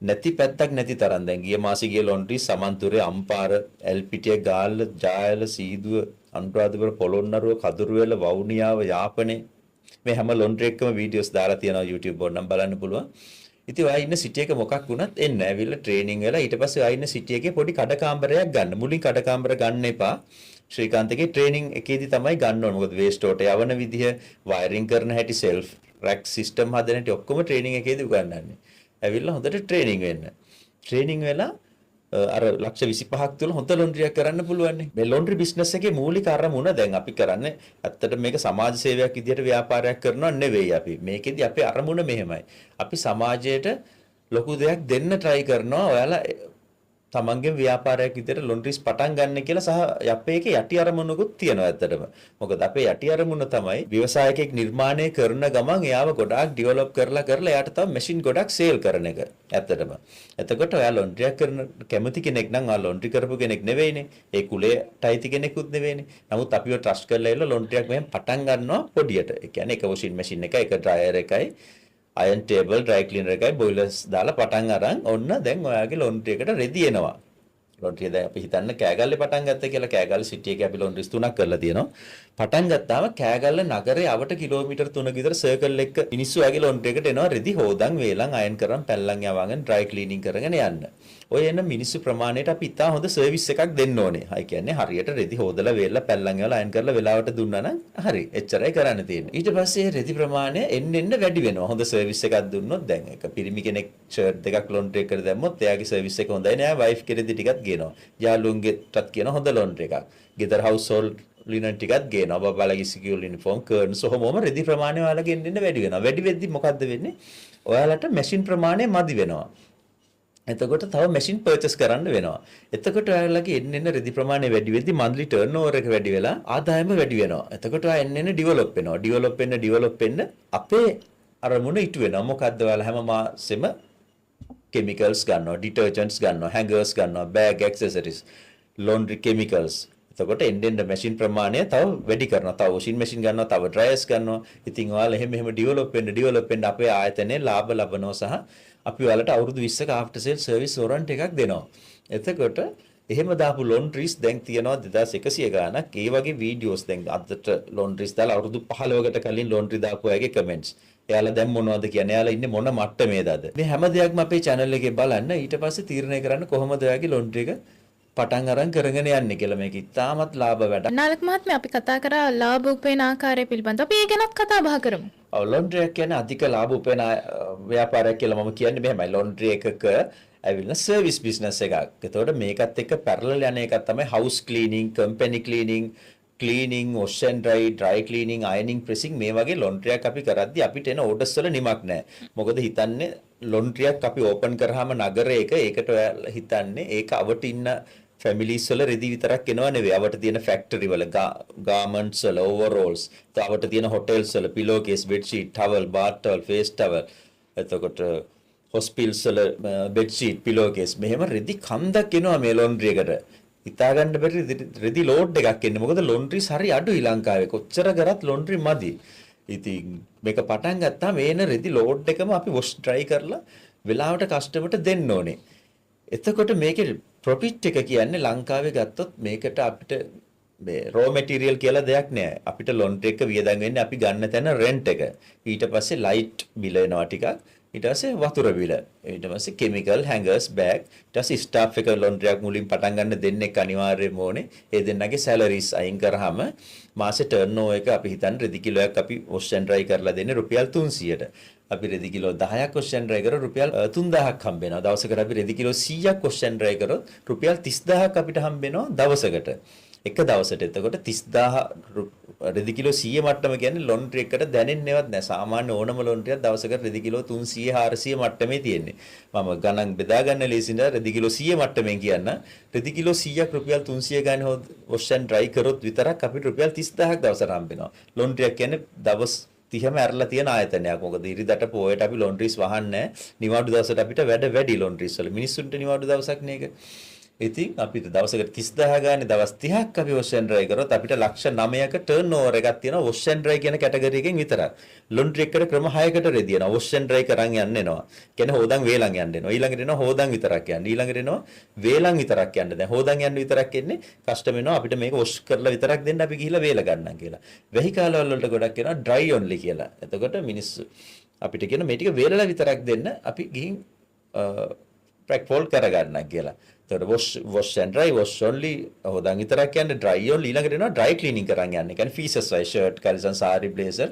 නැති පැත්තක් නැති තරම් දැන් ගිය මාසේ ගිය ලොන්ඩ්‍රිස් සමන්තුරේ අම්පාර එල්පිටිය ගාල්ල ජායල සීදුව අනුරාධපුර පොළොන්නරුව කදුරුවෙල වවුනියාව යාපනේ මේ හැම ලොන්ඩ්‍රි එකකම වීඩියෝස් දාලා තියෙනවා YouTube ඕනනම් බලන්න පුළුවන්. ඉතින් ඔයා ඉන්න සිටි එක මොකක් වුණත් එන්න ඇවිල්ලා ට්‍රේනින් වෙලා ඊට පස්සේ ඔයා ඉන්න සිටි එකේ පොඩි කඩකාම්බරයක් ගන්න. මුලින් කඩකාම්බර ගන්න එපා. ශ්‍රීකාන්තගේ ට්‍රේනින් එකේදී තමයි ගන්න ඕන. මොකද වේස්ට් වලට යවන විදිහ, වයරින් කරන හැටි, සෙල්ෆ් රැක් සිස්ටම් හදන හැටි ඔක්කොම ට්‍රේනින් එකේදී උගන්වන්නේ. ඇවිල්ලා හොඳට ට්‍රේනින් වෙන්න. ට්‍රේනින් වෙලා අර ලක්ෂ 25ක් තුල හොඳ ලොන්ඩ්‍රි එකක් කරන්න පුළුවන් නේ. මේ ලොන්ඩ්‍රි බිස්නස් එකේ මූලික අරමුණ දැන් අපි කරන්නේ ඇත්තට මේක සමාජ සේවයක් විදිහට ව්‍යාපාරයක් කරනව නෙවෙයි අපි. මේකෙදි අපේ අරමුණ මෙහෙමයි. අපි සමාජයට ලොකු දෙයක් දෙන්න try කරනවා. ඔයාලා තමන්ගේ ව්‍යාපාරයක් විදිහට ලොන්ඩ්‍රිස් පටන් ගන්න කියලා සහ අපේ එකේ යටි අරමුණකුත් තියෙනවා ඇත්තටම. මොකද අපේ යටි අරමුණ තමයි ව්‍යවසායකෙක් නිර්මාණය කරන ගමන් එයාව ගොඩාක් ඩෙවලොප් කරලා එයාට තව මැෂින් ගොඩක් සේල් කරන එක. ඇත්තටම. එතකොට ඔයා ලොන්ඩ්‍රියක් කරන කැමති කෙනෙක් නම් ඔයා ලොන්ඩ්‍රි කරපු කෙනෙක් නෙවෙයිනේ. ඒ කුලයට අයිති කෙනෙකුත් නෙවෙයිනේ. නමුත් අපිව ට්‍රස්ට් කරලා ඉල්ල ලොන්ඩ්‍රියක් මෙහෙම පටන් ගන්නවා පොඩියට. ඒ කියන්නේ එක වොෂින් මැෂින් එකයි, එක ඩ්‍රයර් එකයි, අයන් ටේබල්, ඩ්‍රයි ක්ලීනර් එකයි, බොයිලර්ස් දාලා පටන් අරන් ඔන්න දැන් ඔයාගේ ලොන්ඩ්‍රි එකට රෙදි එනවා. ලොන්ඩ්‍රි දැන් අපි හිතන්න කෑගල්ලේ පටන් ගත්තා කියලා. කෑගල්ල සිටි එකේ අපි ලොන්ඩ්රිස් 3ක් කරලා තියෙනවා. පටන් ගත්තාම කෑගල්ල නගරේ අවට කිලෝමීටර් 3ක විතර සර්කල් එක මිනිස්සු ආගේ ලොන්ඩ්‍රි එකට එනවා රෙදි හොදන් වේලන් අයන් කරන් පැල්ලන් යවගෙන ඩ්‍රයි ක්ලීනින් කරගෙන යන්න. ඔය එන මිනිස්සු ප්‍රමාණයට අපි ඉතා හොඳ සර්විස් එකක් දෙන්න ඕනේ. ඒ කියන්නේ හරියට රෙදි හොදලා වේලලා පැල්ලන් යවලා අයන් කරලා වෙලාවට දුන්නා නම් හරි. එච්චරයි කරන්න තියෙන්නේ. ඊට පස්සේ රෙදි ප්‍රමාණය එන්න වැඩි වෙනවා. හොඳ සර්විස් එකක් දුන්නොත් දැන් එක පිරිමි කෙනෙක් ෂර්ට් දෙකක් ලොන්ඩ්‍රි එකට දැම්මොත් එයාගේ සර්විස් එක හොඳයි නෑ. වයිෆ් කෙරෙදි ටිකක් ගේනවා. යාළුවන්ගෙටත් කියන හොඳ ලොන්ඩ්‍රි එකක්. ගෙදර හවුස් හෝල්ඩ් ලිනන් ටිකක් ගේනවා. බබාලගේ සිකියුර් යුනිෆෝම් කර්න්ස් ඔහොමම රෙදි ප්‍රමාණය ඔයාලගේ එන්න වැඩි වෙනවා. වැඩි වෙද්දි මොකද්ද වෙන්නේ? ඔයාලට මැෂින් ප්‍රමාණය මදි වෙනවා. එතකොට තව මැෂින් පර්චේස් කරන්න වෙනවා. එතකොට ඔයාලගේ එන්න රෙදි ප්‍රමාණය වැඩි වෙද්දි මන්ත්ලි ටර්න්ಓවර් එක වැඩි වෙලා ආදායම වැඩි වෙනවා. එතකොට ඔයා එන්න ඩිවෙලොප් වෙනවා. ඩිවෙලොප් වෙන්න අපේ අරමුණ ඉටු වෙනවා. මොකද්ද ඔයාලා හැම මාසෙම chemicals ගන්නවා, detergents ගන්නවා, hangers ගන්නවා, bag accessories, laundry chemicals. එතකොට එන්න මැෂින් ප්‍රමාණය තව වැඩි කරනවා. තව washing machine ගන්නවා, තව dryers ගන්නවා. ඉතින් ඔයාලා එහෙම develop වෙන්න අපේ ආයතනයේ ලාභ ලබනවා සහ අපි ඔයාලට අවුරුදු 20ක after sale service warranty එකක් දෙනවා. එතකොට එහෙම දාපු laundries දැන් තියෙනවා 2100 ගාණක්. ඒ වගේ videos දැන් අදට laundries දාලා අවුරුදු 15කට කලින් laundry දාපු අයගේ comments. එයාලා දැන් මොනවද කියන්නේ? එයාලා ඉන්නේ මොන මට්ටමේද අද? මේ හැම දෙයක්ම අපේ channel එකේ බලන්න ඊට පස්සේ තීරණය කරන්න කොහොමද ඔයාගේ laundry එක පටන් අරන් කරගෙන යන්නේ කියලා. මේක ඉතාමත් ලාභ වැඩක්. නාලක මහත්මයා අපි කතා කරා ලාභ උපයන ආකාරය පිළිබඳව. අපි ඒ ගැනත් කතා බහ කරමු. laundry එක කියන්නේ අධික ලාභ උපයන ව්‍යාපාරයක් කියලා මම කියන්නේ මෙහෙමයි. laundry එකක ඇවිල්ලා සර්විස් බිස්නස් එකක්. ඒතකොට මේකත් එක්ක පැරලල් යන එකක් තමයි house cleaning, company cleaning, wash and dry cleaning, ironing, pressing මේ වගේ laundry එකක් අපි කරද්දී අපිට එන orders වල නිමක් නැහැ. මොකද හිතන්නේ laundry එකක් අපි open කරාම නගරයක ඒකට ඔයාලා හිතන්නේ ඒක අවට ඉන්න families වල රෙදි විතරක් එනවා නෙවෙයි. අවට තියෙන factory වල garments වල overalls, අවට තියෙන hotels වල pillowcase, bed sheet, towel, bath towel, face towel, එතකොට hospitals වල bed sheet, pillowcase මෙහෙම රෙදි කන්දක් එනවා මේ laundry එකට. හිතා ගන්න බැරි රෙදි ලෝඩ් එකක් එන්නේ. මොකද laundries හරි අඩුයි ලංකාවේ. කොච්චර කරත් laundry මදි. ඉතින් මේක පටන් ගත්තාම මේන රෙදි ලෝඩ් එකම අපි wash dry කරලා වෙලාවට කස්ටමර්ට දෙන්න ඕනේ. එතකොට මේකේ ප්‍රොෆිට් එක කියන්නේ ලංකාවේ ගත්තොත් මේකට අපිට මේ raw material කියලා දෙයක් නෑ. අපිට laundry එක වියදම් වෙන්නේ අපි ගන්න තැන rent එක. ඊට පස්සේ light bill එනවා ටිකක්. ඊට පස්සේ වතුර බිල, ඊට පස්සේ chemical, hangers, bag, ඊට පස්සේ staff එක laundry එකක් මුලින් පටන් ගන්න දෙන්නෙක් අනිවාර්යයෙන්ම ඕනේ. ඒ දෙන්නගේ salaries අයින් කරාම මාසේ turnover එක අපි හිතන්නේ රෙදි කිලෝයක් අපි wash and dry කරලා දෙන්නේ රුපියල් 300ට. අපි රෙදි කිලෝ 10ක් wash and dry කරොත් රුපියල් 3000ක් හම්බ වෙනවා. දවසකට අපි රෙදි කිලෝ 100ක් wash and dry කරොත් රුපියල් 30000ක් අපිට හම්බ වෙනවා දවසකට. එක දවසට. එතකොට 30000 රෙදි කිලෝ 100 මට්ටම කියන්නේ laundry එකට දැනෙන්නේවත් නැහැ. සාමාන්‍ය ඕනම laundry එකක් දවසකට රෙදි කිලෝ 300 400 මට්ටමේ තියෙන්නේ. මම ගණන් බෙදා ගන්න ලේසින්ද රෙදි කිලෝ 100 මට්ටමෙන් කියන්න. රෙදි කිලෝ 100ක් රුපියල් 300 ගන්න wash and dry කරොත් විතරක් අපිට රුපියල් 30000ක් දවසට හම්බ වෙනවා. laundry එක කියන්නේ දවස් 30ම ඇරලා තියෙන ආයතනයක්. මොකද ඉරිදට පොයට අපි laundries වහන්නේ නිවාඩු දවසට අපිට වැඩ වැඩි laundries වල. මිනිස්සුන්ට නිවාඩු දවසක් නේක. ඉතින් අපිට දවසකට 30000 ගානේ දවස් 30ක් අපි wash and dry කරොත් අපිට ලක්ෂ 9ක turnover එකක් තියෙනවා wash and dry කියන කැටගරි එකෙන් විතරක්. laundry එකට ක්‍රම 6කට රෙදි යනවා. wash and dry කරන් යන්න එනවා. කියන්නේ හොදන් වේලන් යන්න එනවා. ඊළඟට එනවා හොදන් විතරක් යන්න. ඊළඟට එනවා වේලන් විතරක් යන්න. දැන් හොදන් යන්න විතරක් එන්නේ කස්ටමර් එනවා අපිට මේක wash කරලා විතරක් දෙන්න අපි ගිහිල්ලා වේල ගන්නම් කියලා. වෙහි කාලවල වලට ගොඩක් එනවා dry only කියලා. එතකොට මිනිස්සු අපිට කියන මේ ටික වේලලා විතරක් දෙන්න අපි ගිහින් pack fold කරගන්නම් කියලා. wash and dry, wash only හොදන් විතරක් යන්නේ dry only ඊළඟට එනවා dry cleaning කරන් යන්නේ. කියන්නේ pieces wise shirt, caleson, saree, blazer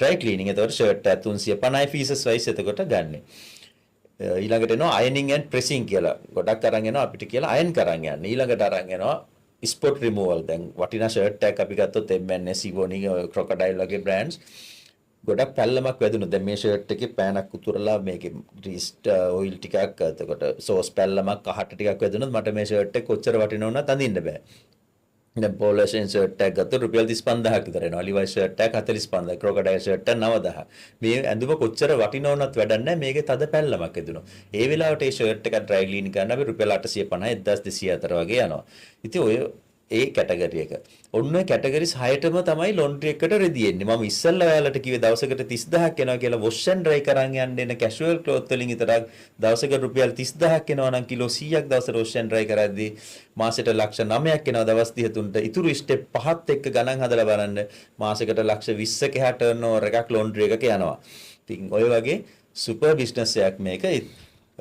dry cleaning. එතකොට shirt 350 pieces wise එතකොට ගන්න. ඊළඟට එනවා ironing and pressing කියලා. ගොඩක් අරන් එනවා අපිට කියලා iron කරන් යන්නේ. ඊළඟට අරන් එනවා spot removal. දැන් වටිනා shirt එකක් අපි ගත්තොත් M&S, Sivoni, Crocodile වගේ brands ගොඩක් පැල්ලමක් වැදුණා. දැන් මේ ෂර්ට් එකේ පෑනක් උතුරලා මේකේ ග්‍රීස්ඩ් ඔයිල් ටිකක් එතකොට සෝස් පැල්ලමක් කහට ටිකක් වැදුණොත් මට මේ ෂර්ට් එක කොච්චර වටිනව වුණත් අඳින්න බෑ. දැන් පෝලෝෂන් ෂර්ට් එකක් ගත්තොත් රුපියල් 35000ක් විතර එනවා. ලිවයිස් ෂර්ට් එකක් 45000ක්, ක්‍රොකොඩයිල් ෂර්ට් එකක් 9000ක්. මේ ඇඳුම කොච්චර වටිනව වුණත් වැඩක් නැහැ. මේකේ තද පැල්ලමක් වැදුණා. ඒ වෙලාවට මේ ෂර්ට් එක ඩ්‍රයි ක්ලීන් කරන්න අපි රුපියල් 850 1200 අතර වගේ යනවා. ඉතින් ඔය ඒ කැටගරි එක. ඔන්න ඔය කැටගරිස් 6ටම තමයි laundry එකට රෙදි එන්නේ. මම ඉස්සෙල්ලා ඔයාලට කිව්වේ දවසකට 30000ක් එනවා කියලා wash and dry කරන් යන්න එන casual cloth වලින් විතරක් දවසකට රුපියල් 30000ක් එනවා නම් කිලෝ 100ක් දවසට wash and dry කරද්දී මාසෙට ලක්ෂ 9ක් එනවා දවස් 33ට. ඉතුරු ස්ටෙප් පහත් එක්ක ගණන් හදලා බලන්න මාසෙකට ලක්ෂ 20ක එහා turnover එකක් laundry එකක යනවා. ඉතින් ඔය වගේ super business එකක් මේක.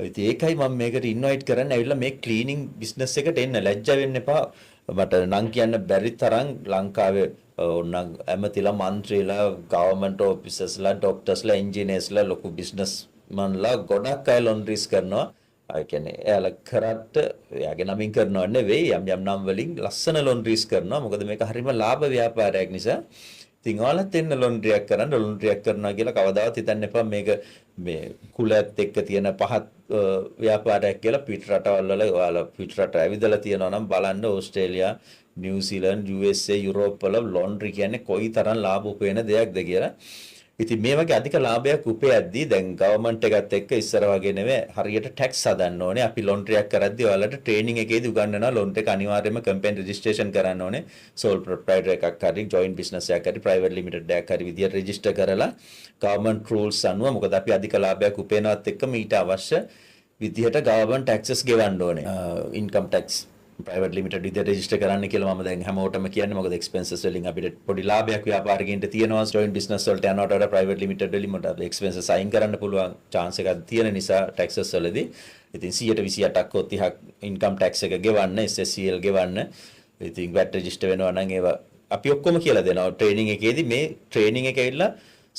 ඉතින් ඒකයි මම මේකට invite කරන්න ඇවිල්ලා මේ cleaning business එකට එන්න. ලැජ්ජ වෙන්න එපා. මට නම් කියන්න බැරි තරම් ලංකාවේ ඕනනම් ඇමතිලා මන්ත්‍රීලා ගවර්න්මන්ට් ඔෆිසර්ස්ලා ડોක්ටර්ස්ලා එන්ජිනියර්ස්ලා ලොකු බිස්නස්මන්ලා ගොඩක් අය laundries කරනවා. ඒ කියන්නේ එයාලා කරත් එයාගේ නමින් කරනව නෙවෙයි යම් යම් නම් වලින් ලස්සන laundries කරනවා. මොකද මේක හරිම ලාභ ව්‍යාපාරයක් නිසා. ඉතින් ඔයාලත් එන්න laundry එකක් කරන්න. laundry එකක් කරනවා කියලා කවදාවත් හිතන්න එපා මේක මේ කුලත් එක්ක තියෙන පහත් ව්‍යාපාරයක් කියලා. පිට රටවල් වල ඔයාලා පිට රට ඇවිදලා තියෙනවා නම් බලන්න ඕස්ට්‍රේලියා, නිව්සීලන්ත, USA, යුරෝප් වල laundry කියන්නේ කොයි තරම් ලාභ උපයන දෙයක්ද කියලා. ඉතින් මේ වගේ අධික ලාභයක් උපයද්දී දැන් ගවර්න්මන්ට් එකත් එක්ක ඉස්සර වගේ නෙවෙයි හරියට ටැක්ස් හදන්න ඕනේ. අපි laundry එකක් කරද්දී ඔයාලට ට්‍රේනින් එකේදී උගන්වනවා laundry එක අනිවාර්යයෙන්ම කම්පැනි රෙජිස්ට්‍රේෂන් කරන්න ඕනේ. sole proprietor එකක් හරි joint business එකක් හරි private limited එකක් හරි විදියට රෙජිස්ටර් කරලා government rules අනුව මොකද අපි අධික ලාභයක් උපයනවත් එක්ක ඊට අවශ්‍ය විදියට government taxes ගෙවන්න ඕනේ. income tax ප්‍රයිවට් ලිමිටඩ් විදිහට රෙජිස්ටර් කරන්න කියලා මම දැන් හැමෝටම කියන්නේ. මොකද එක්ස්පෙන්සස් වලින් අපිට පොඩි ලාභයක් ව්‍යාපාරිකයින්ට තියෙනවා. ජොයින්ට් බිස්නස් වලට යනවට වඩා ප්‍රයිවට් ලිමිටඩ් වලින් මට එක්ස්පෙන්සස් අයින් කරන්න පුළුවන් chance එකක් තියෙන නිසා ටැක්සස් වලදී ඉතින් 128ක් හෝ 30ක් ඉන්කම් ටැක්ස් එක ගෙවන්න, SSCL ගෙවන්න. ඉතින් VAT රෙජිස්ටර් වෙනවා නම් ඒවා අපි ඔක්කොම කියලා දෙනවා. ට්‍රේනින් එකේදී මේ ට්‍රේනින් එක ඇවිල්ලා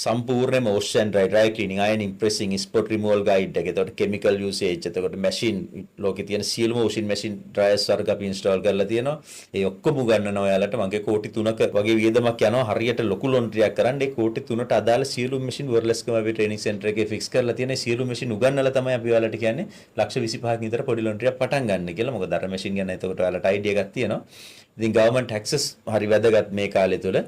සම්පූර්ණයෙන්ම ocean dry cleaning, iron impressing, spot removal guide එක. එතකොට chemical usage, එතකොට machine ලෝකේ තියෙන සියලුම washing machine dryers වර්ග අපි install කරලා තියෙනවා. ඒ ඔක්කොම උගන්වනවා ඔයාලට. මගේ කෝටි 3ක වගේ වියදමක් යනවා හරියට ලොකු laundry එකක් කරන්න. ඒ කෝටි 3ට අදාළ සියලුම machine wireless-කම අපි training center එකේ fix කරලා තියෙන. සියලුම machine උගන්වලා තමයි අපි ඔයාලට කියන්නේ ලක්ෂ 25ක විතර පොඩි laundry එකක් පටන් ගන්න කියලා. මොකද අර machine ගැන එතකොට ඔයාලට idea එකක් තියෙනවා. ඉතින් government taxes හරි වැදගත් මේ කාලේ තුල.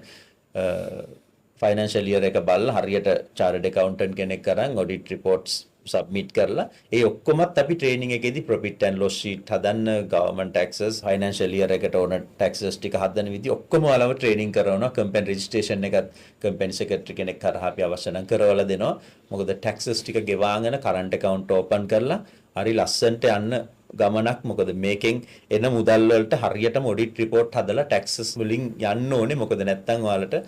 ෆයිනෑන්ෂල් ඉයර් එක බලලා හරියට චාර්ටඩ් ඇකවුන්ටන්ට් කෙනෙක් කරන් ඔඩිට් රිපෝට්ස් සබ්මිට් කරලා ඒ ඔක්කොමත් අපි ට්‍රේනින් එකේදී ප්‍රොෆිට් ඇන්ඩ් ලොස් ෂීට් හදන්න, ගවර්න්මන්ට් ටැක්සස්, ෆයිනෑන්ෂල් ඉයර් එකට ඕන ටැක්සස් ටික හදන විදිහ ඔක්කොම ඔයාලව ට්‍රේනින් කරනවා. කම්පැනි රෙජිස්ට්‍රේෂන් එකත් කම්පැනි සෙක්‍රටරි කෙනෙක් කරහා අපි අවශ්‍ය නම් කරවලා දෙනවා. මොකද ටැක්සස් ටික ගෙවාගෙන කරන්ට් account ඕපන් කරලා හරි ලස්සනට යන්න ගමනක්. මොකද මේකෙන් එන මුදල් වලට හරියටම ඔඩිට් රිපෝට් හදලා ටැක්සස් වලින් යන්න ඕනේ. මොකද නැත්තම් ඔයාලට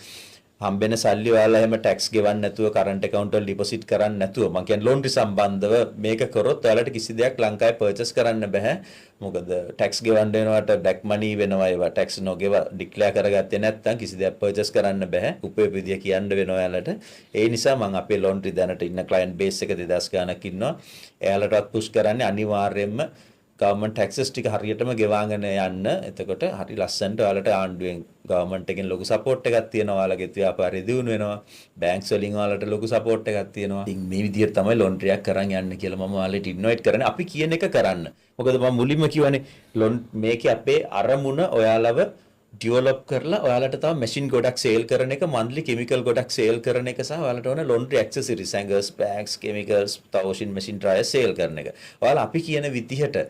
හම්බෙන සල්ලි ඔයාලා එහෙම ටැක්ස් ගෙවන්න නැතුව කරන්ට් account වල ඩිපොසිට් කරන්න නැතුව මම කියන්නේ ලෝන්ඩරි සම්බන්ධව මේක කරොත් ඔයාලට කිසි දෙයක් ලංකාවේ පර්චේස් කරන්න බෑ. මොකද ටැක්ස් ගෙවන්න වෙනවට බ්ලැක් මනි වෙනවා. ඒවා ටැක්ස් නොගෙව ඩික්ලෙයාර් කරගත්තේ නැත්නම් කිසි දෙයක් පර්චේස් කරන්න බෑ. උපයෝග විදිය කියන්න වෙනවා ඔයාලට. ඒ නිසා මම අපේ ලෝන්ඩරි දැනට ඉන්න ක්ලයන්ට් බේස් එක 2000 ගණක් ඉන්නවා. එයාලටවත් පුෂ් කරන්නේ අනිවාර්යයෙන්ම ගවර්න්මන්ට් ටැක්සස් ටික හරියටම ගෙවාගෙන යන්න. එතකොට හරි ලස්සනට ඔයාලට ආණ්ඩුවෙන් ගවර්න්මන්ට් එකෙන් ලොකු සපෝට් එකක් තියෙනවා. ඔයාලගේ ව්‍යාපාරය දියුණු වෙනවා. බැංක්ස් වලින් ඔයාලට ලොකු සපෝට් එකක් තියෙනවා. ඉතින් මේ විදිහට තමයි ලොන්ඩරි එකක් කරන් යන්න කියලා මම ඔයාලට ඉන්වයිට් කරන්නේ. අපි කියන එක කරන්න. මොකද මම මුලින්ම කියවනේ මේකේ අපේ අරමුණ ඔයාලව ඩෙවලොප් කරලා ඔයාලට තව මැෂින් ගොඩක් සේල් කරන එක, මන්ත්ලි කෙමිකල් ගොඩක් සේල් කරන එක සහ ඔයාලට ඕන laundry accessories, hangers, bags, chemicals, washing machine dryer sale කරන එක. ඔයාලා අපි කියන විදිහට